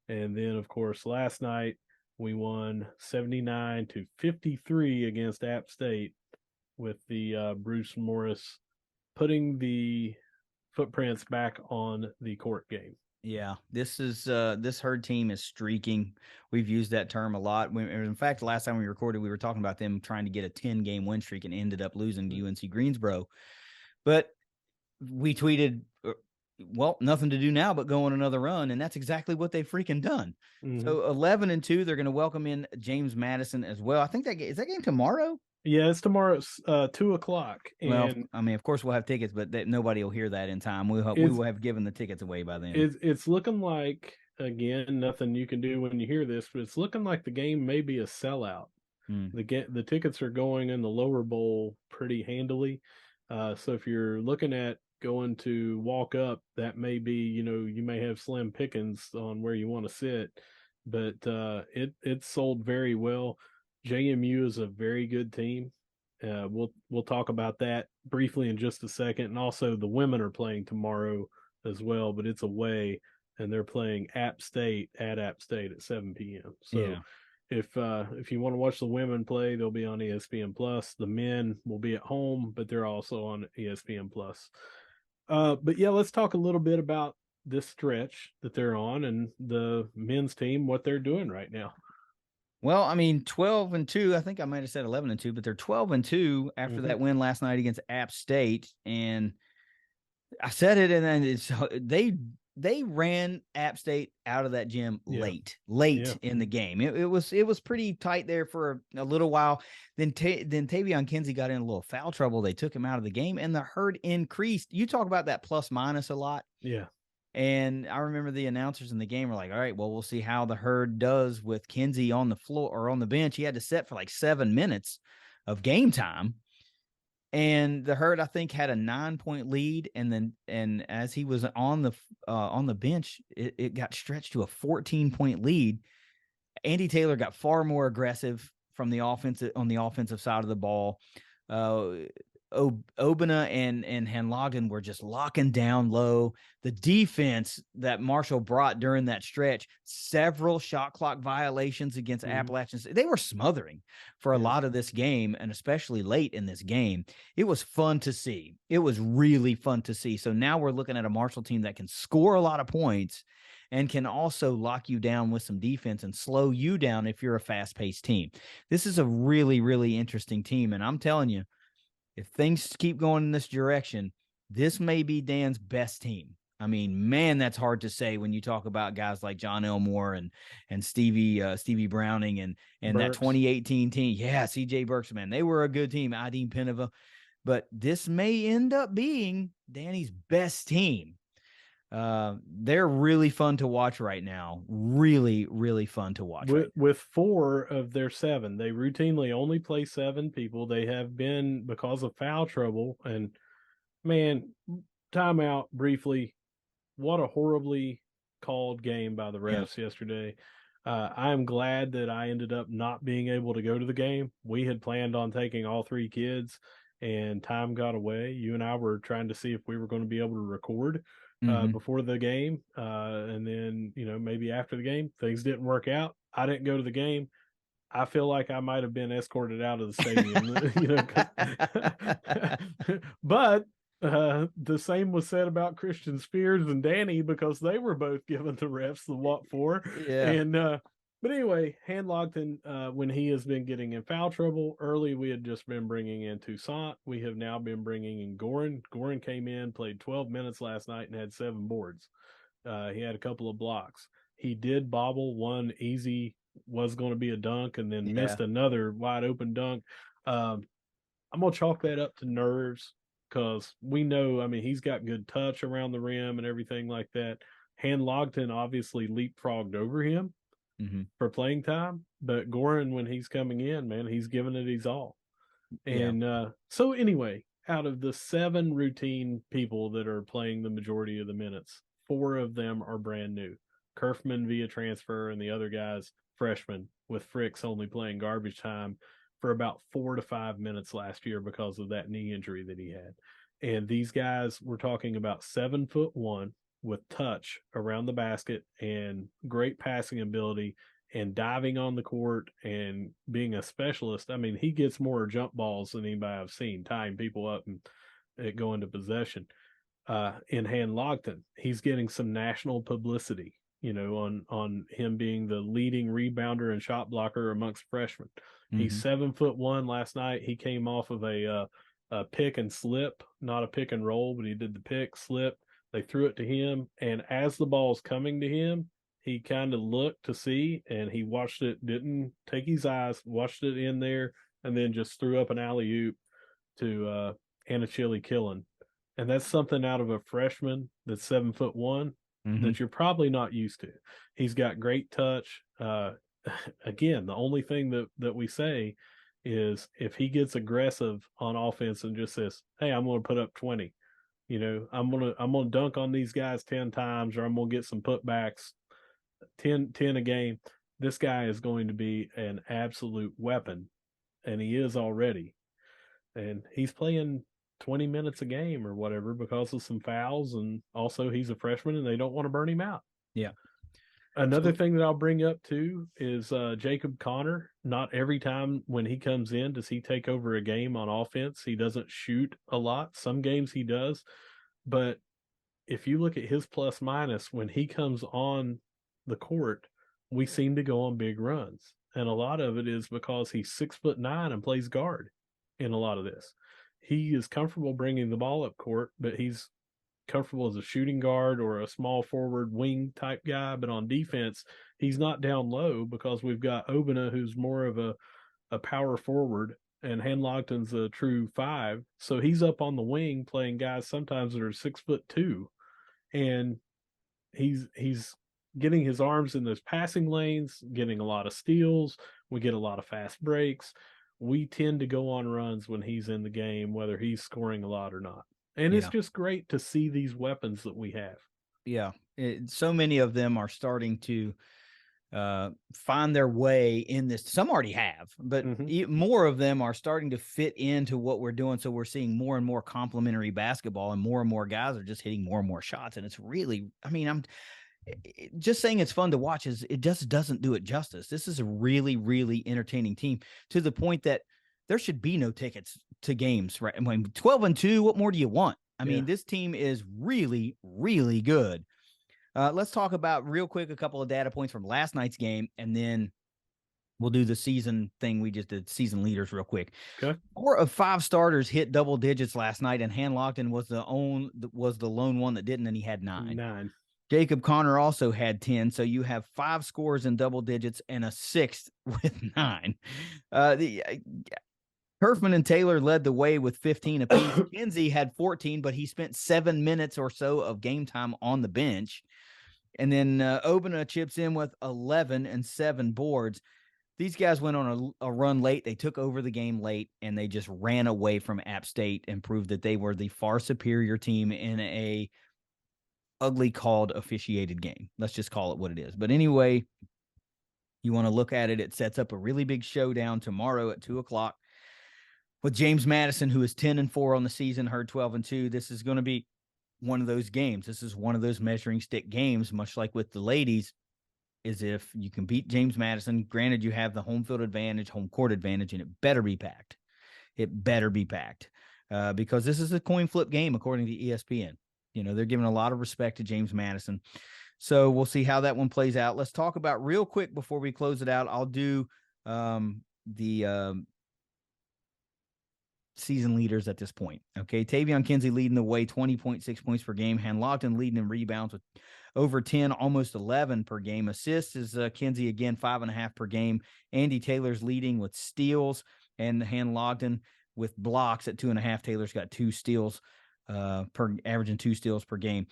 And then, of course, last night we won 79-53 against App State, with the Bruce Morris putting the footprints back on the court game. Yeah, this Herd team is streaking. We've used that term a lot. In fact, last time we recorded, we were talking about them trying to get a 10-game win streak and ended up losing to UNC Greensboro. But we tweeted, well, nothing to do now but go on another run, and that's exactly what they've freaking done. Mm-hmm. So 11-2, they're going to welcome in James Madison as well. I think is that game tomorrow? Yeah, it's tomorrow at 2:00. Well, I mean, of course we'll have tickets, but nobody will hear that in time. We will have given the tickets away by then. It's looking like, again, nothing you can do when you hear this, but it's looking like the game may be a sellout. The tickets are going in the lower bowl pretty handily. So if you're looking at going to walk up, that may be, you may have slim pickings on where you want to sit, but it's sold very well. JMU is a very good team. We'll talk about that briefly in just a second. And also the women are playing tomorrow as well, but it's away, and they're playing App State at 7 p.m. So yeah. If you want to watch the women play, they'll be on ESPN Plus. The men will be at home, but they're also on ESPN Plus. But yeah, let's talk a little bit about this stretch that they're on and the men's team, what they're doing right now. Well, I mean, 12-2. I think I might have said 11-2, but they're 12-2 after that win last night against App State. And I said it, and then they ran App State out of that gym late in the game. It was pretty tight there for a little while. Then Tavion Kinsey got in a little foul trouble. They took him out of the game, and the Herd increased. You talk about that plus minus a lot. Yeah. And I remember the announcers in the game were like, all right, well, we'll see how the Herd does with Kinsey on the floor or on the bench. He had to sit for like 7 minutes of game time. And the Herd, I think, had a 9-point lead. And as he was on the bench, it got stretched to a 14-point lead. Andy Taylor got far more aggressive on the offensive side of the ball. Obina and Hanlogden were just locking down low. The defense that Marshall brought during that stretch, several shot clock violations against Appalachians. They were smothering for a lot of this game, and especially late in this game. It was fun to see. It was really fun to see. So now we're looking at a Marshall team that can score a lot of points and can also lock you down with some defense and slow you down if you're a fast-paced team. This is a really, really interesting team, and I'm telling you, if things keep going in this direction, this may be Dan's best team. I mean, man, that's hard to say when you talk about guys like John Elmore and Stevie Browning and that 2018 team. Yeah, CJ Burks, man, they were a good team. Ideen Penova, but this may end up being Danny's best team. They're really fun to watch right now. Really, really fun to watch. With 4 of their 7, they routinely only play 7 people. They have been, because of foul trouble. And man, timeout briefly. What a horribly called game by the refs yesterday. I am glad that I ended up not being able to go to the game. We had planned on taking all three kids, and time got away. You and I were trying to see if we were going to be able to record Hmm. before the game, and then maybe after the game, things didn't work out. I didn't go to the game. I feel like I might have been escorted out of the stadium, but the same was said about Christian Spears and Danny because they were both giving the refs the what for. Yeah. And but anyway, Handlockton, when he has been getting in foul trouble early, we had just been bringing in Toussaint. We have now been bringing in Goran. Goran came in, played 12 minutes last night, and had 7 boards. He had a couple of blocks. He did bobble one easy, was going to be a dunk, and then Yeah. missed another wide open dunk. I'm going to chalk that up to nerves because we know, I mean, he's got good touch around the rim and everything like that. Handlockton obviously leapfrogged over him Hmm. for playing time, but Goran, when he's coming in, man, he's giving it his all. Yeah. And so, anyway, out of the 7 routine people that are playing the majority of the minutes, 4 of them are brand new. Kerfman via transfer, and the other guys freshmen, with Fricks only playing garbage time for about 4 to 5 minutes last year because of that knee injury that he had. And these guys, we're talking about 7'1" with touch around the basket and great passing ability and diving on the court and being a specialist. I mean, he gets more jump balls than anybody I've seen, tying people up and go into possession. In Handlockton, he's getting some national publicity, on him being the leading rebounder and shot blocker amongst freshmen. He's Hmm. 7'1" last night. He came off of a pick and slip, not a pick and roll, but he did the pick slip. They threw it to him, and as the ball's coming to him, he kind of looked to see, and he watched it, didn't take his eyes, watched it in there, and then just threw up an alley oop to Anachili Killen. And that's something out of a freshman that's 7'1" Hmm. that you're probably not used to. He's got great touch. Again, the only thing that we say is if he gets aggressive on offense and just says, "Hey, I'm going to put up 20," I'm gonna dunk on these guys 10 times, or I'm gonna get some putbacks, 10 a game. This guy is going to be an absolute weapon, and he is already. And he's playing 20 minutes a game or whatever because of some fouls, and also he's a freshman, and they don't want to burn him out. Yeah. Another So, thing that I'll bring up too is Jacob Connor. Not every time when he comes in does he take over a game on offense. He doesn't shoot a lot. Some games he does, but if you look at his plus minus when he comes on the court, we seem to go on big runs. And a lot of it is because he's 6'9" and plays guard in a lot of this. He is comfortable bringing the ball up court, but he's comfortable as a shooting guard or a small forward wing type guy. But on defense, he's not down low because we've got Obina, who's more of a power forward, and Handlockton's a true 5. So he's up on the wing playing guys sometimes that are 6'2", and he's getting his arms in those passing lanes, getting a lot of steals. We get a lot of fast breaks. We tend to go on runs when he's in the game, whether he's scoring a lot or not. And it's yeah. just great to see these weapons that we have. Yeah. So many of them are starting to find their way in this. Some already have, but Mm-hmm. more of them are starting to fit into what we're doing. So we're seeing more and more complementary basketball, and more guys are just hitting more and more shots. And it's really, I mean, I'm just saying it's fun to watch is it just doesn't do it justice. This is a really, really entertaining team to the point that there should be no tickets to games, right? I mean, 12-2, what more do you want? I Yeah. mean, this team is really, really good. Let's talk about real quick a couple of data points from last night's game, and then we'll do the season thing. We just did season leaders real quick. Okay. 4 of 5 starters hit double digits last night, and Handlockton was the lone one that didn't, and he had 9. 9. Jacob Connor also had 10, so you have 5 scores in double digits and a 6th with 9. Kerfman and Taylor led the way with 15 apiece. Kinsey had 14, but he spent 7 minutes or so of game time on the bench. And then Obina chips in with 11 and 7 boards. These guys went on a run late. They took over the game late, and they just ran away from App State and proved that they were the far superior team in a ugly called officiated game. Let's just call it what it is. But anyway, You want to look at it, it sets up a really big showdown tomorrow at 2:00 with James Madison, who is 10-4 on the season, Herd 12-2. This is going to be one of those games. This is one of those measuring stick games, much like with the ladies, is if you can beat James Madison. Granted, you have the home field advantage, home court advantage, and it better be packed. It better be packed because this is a coin flip game, according to ESPN. They're giving a lot of respect to James Madison. So we'll see how that one plays out. Let's talk about real quick before we close it out. I'll do the season leaders at this point. Okay. Tavion Kinsey leading the way, 20.6 points per game. Han Logden leading in rebounds with over 10, almost 11 per game. Assists is Kinsey again, 5.5 per game. Andy Taylor's leading with steals, and Han Logden with blocks at 2.5. Taylor's got 2 steals averaging 2 steals per game.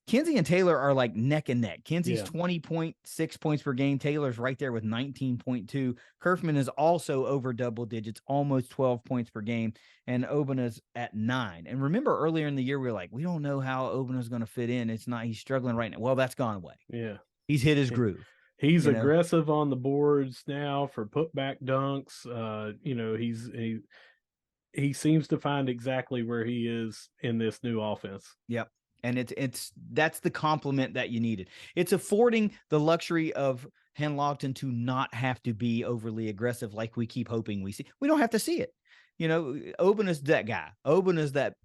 Kinsey and Taylor are like neck and neck. Kinsey's 20.6 points per game. Taylor's right there with 19.2. Kerfman is also over double digits, almost 12 points per game. And Obena's at 9. And remember earlier in the year, we were like, we don't know how Obena's going to fit in. He's struggling right now. Well, that's gone away. Yeah. He's hit his groove. He's aggressive on the boards now for putback dunks. He seems to find exactly where he is in this new offense. Yep. And that's the compliment that you needed. It's affording the luxury of Han Logden to not have to be overly aggressive like we keep hoping we see. We don't have to see it. Oben is that guy. Oben is that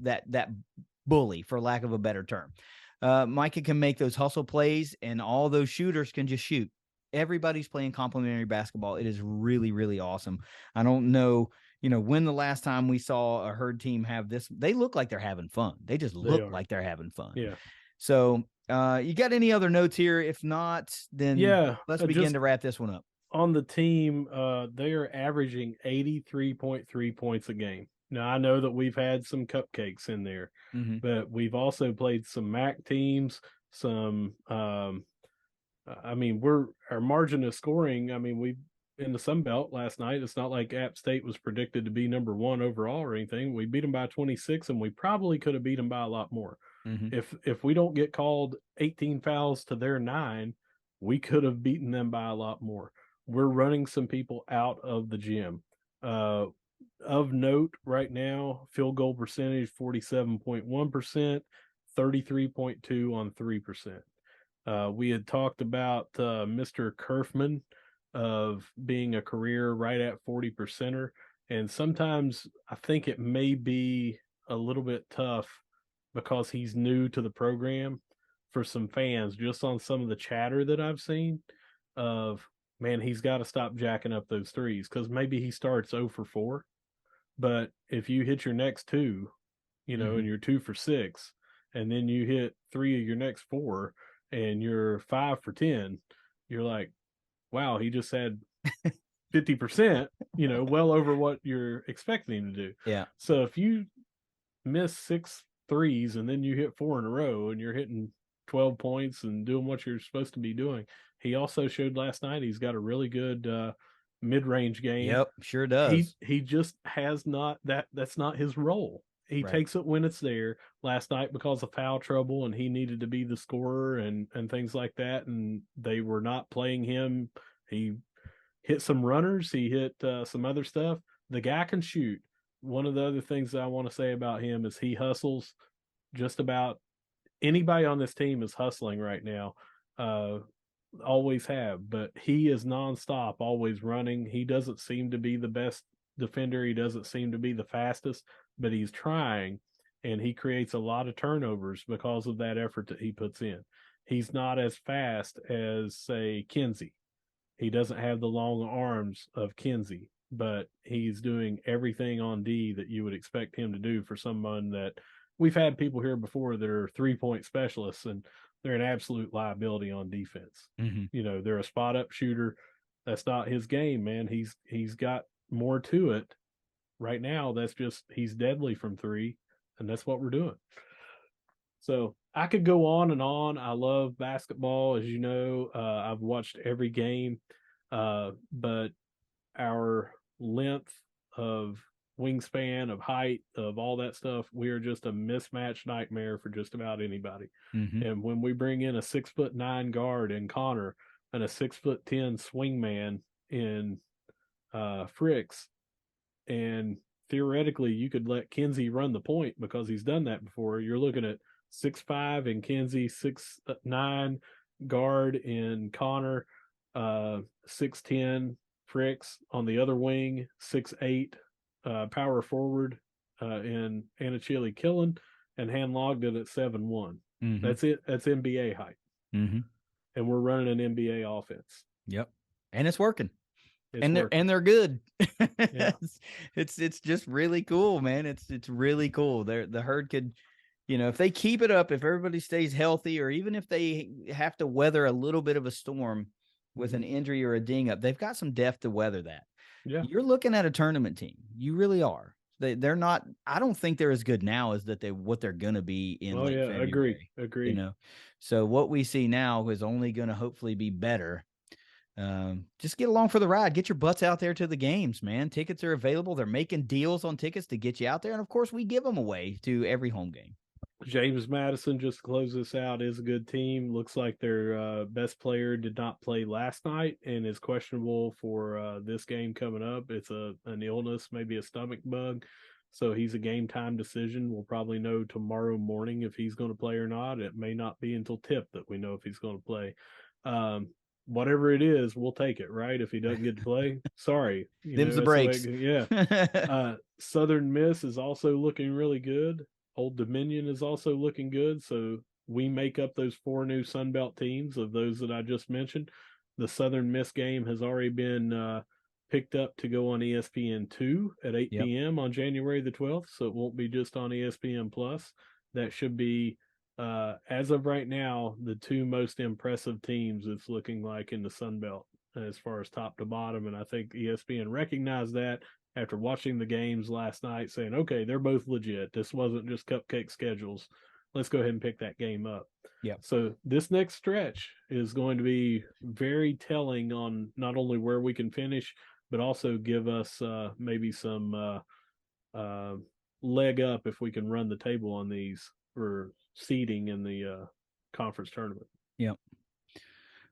bully, for lack of a better term. Micah can make those hustle plays, and all those shooters can just shoot. Everybody's playing complementary basketball. It is really, really awesome. I don't know, when the last time we saw a Herd team have this. They look like they're having fun. They just look like they're having fun. Yeah. So you got any other notes here? If not, then let's begin to wrap this one up. On the team, they are averaging 83.3 points a game. Now, I know that we've had some cupcakes in there, but we've also played some MAC teams, some our margin of scoring. We in the Sun Belt last night. It's not like App State was predicted to be number 1 overall or anything. We beat them by 26, and we probably could have beat them by a lot more. If we don't get called 18 fouls to their 9, we could have beaten them by a lot more. We're running some people out of the gym. Of note right now, field goal percentage 47.1%, 33.2 on 3%. We had talked about Mr. Kerfman of being a career right at 40%er, and sometimes I think it may be a little bit tough because he's new to the program for some fans, just on some of the chatter that I've seen of, man, he's got to stop jacking up those threes, because maybe he starts 0 for 4, but if you hit your next 2, and you're 2 for 6, and then you hit 3 of your next 4 and you're 5 for 10, you're like, wow, he just had 50%, well over what you're expecting him to do. Yeah. So if you miss 6 threes and then you hit 4 in a row and you're hitting 12 points and doing what you're supposed to be doing, he also showed last night he's got a really good mid-range game. Yep, sure does. He just has not that's not his role. He takes it when it's there. Last night, because of foul trouble, and he needed to be the scorer and things like that, and they were not playing him. He hit some runners. He hit some other stuff. The guy can shoot. One of the other things that I want to say about him is he hustles. Just about anybody on this team is hustling right now. Always have, but he is nonstop, always running. He doesn't seem to be the best defender. He doesn't seem to be the fastest, but he's trying, and he creates a lot of turnovers because of that effort that he puts in. He's not as fast as, say, Kinsey. He doesn't have the long arms of Kinsey, but he's doing everything on D that you would expect him to do for someone that we've had people here before that are 3-point specialists, and they're an absolute liability on defense. They're a spot up shooter. That's not his game, man. He's got more to it. Right now, that's just, he's deadly from 3, and that's what we're doing. So I could go on and on. I love basketball, as you know. I've watched every game, but our length of wingspan, of height, of all that stuff, we are just a mismatched nightmare for just about anybody. And when we bring in a 6'9" guard in Connor, and a 6'10" swingman in Fricks, and theoretically you could let Kinsey run the point because he's done that before. You're looking at 6'5" in Kinsey, 6'9" guard in Connor, 6'10" Fricks on the other wing, 6'8" power forward in Anachili Killen, and hand logged it at 7'1". Mm-hmm. That's it. That's NBA height. Mm-hmm. And we're running an NBA offense. Yep. And it's working. It's working. They're good. Yeah. It's just really cool, man. It's really cool. The herd could, if they keep it up, if everybody stays healthy, or even if they have to weather a little bit of a storm with an injury or a ding up, they've got some depth to weather that. Yeah. You're looking at a tournament team. You really are. They're not, I don't think they're as good now as what they're going to be in late February. Agree. So what we see now is only going to hopefully be better. Just get along for the ride. Get your butts out there to the games, man. Tickets are available. They're making deals on tickets to get you out there. And of course, we give them away to every home game. James Madison, just to close this out, is a good team. Looks like their best player did not play last night and is questionable for this game coming up. It's an illness, maybe a stomach bug. So he's a game time decision. We'll probably know tomorrow morning if he's going to play or not. It may not be until tip that we know if he's going to play. Whatever it is, we'll take it, right? If he doesn't get to play, sorry. Them's the breaks. Southern Miss is also looking really good. Old Dominion is also looking good. So we make up those 4 new Sunbelt teams of those that I just mentioned. The Southern Miss game has already been picked up to go on ESPN2 at 8 p.m. on January the 12th. So it won't be just on ESPN Plus. That should be, as of right now, the 2 most impressive teams it's looking like in the Sunbelt as far as top to bottom. And I think ESPN recognized that after watching the games last night, saying, okay, they're both legit. This wasn't just cupcake schedules. Let's go ahead and pick that game up. Yeah. So this next stretch is going to be very telling on not only where we can finish, but also give us maybe some leg up if we can run the table on these for seeding in the conference tournament. Yep.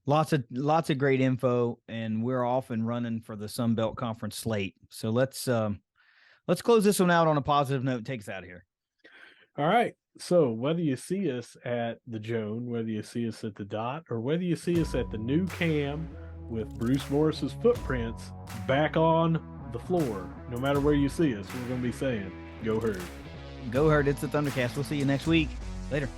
Lots of great info, and we're off and running for the Sun Belt Conference slate. So let's close this one out on a positive note and take us out of here. All right. So whether you see us at the Joan, whether you see us at the Dot, or whether you see us at the new Cam with Bruce Morris's footprints back on the floor, no matter where you see us, we're going to be saying, go Herd. Go Herd. It's the ThunderCast. We'll see you next week. Later.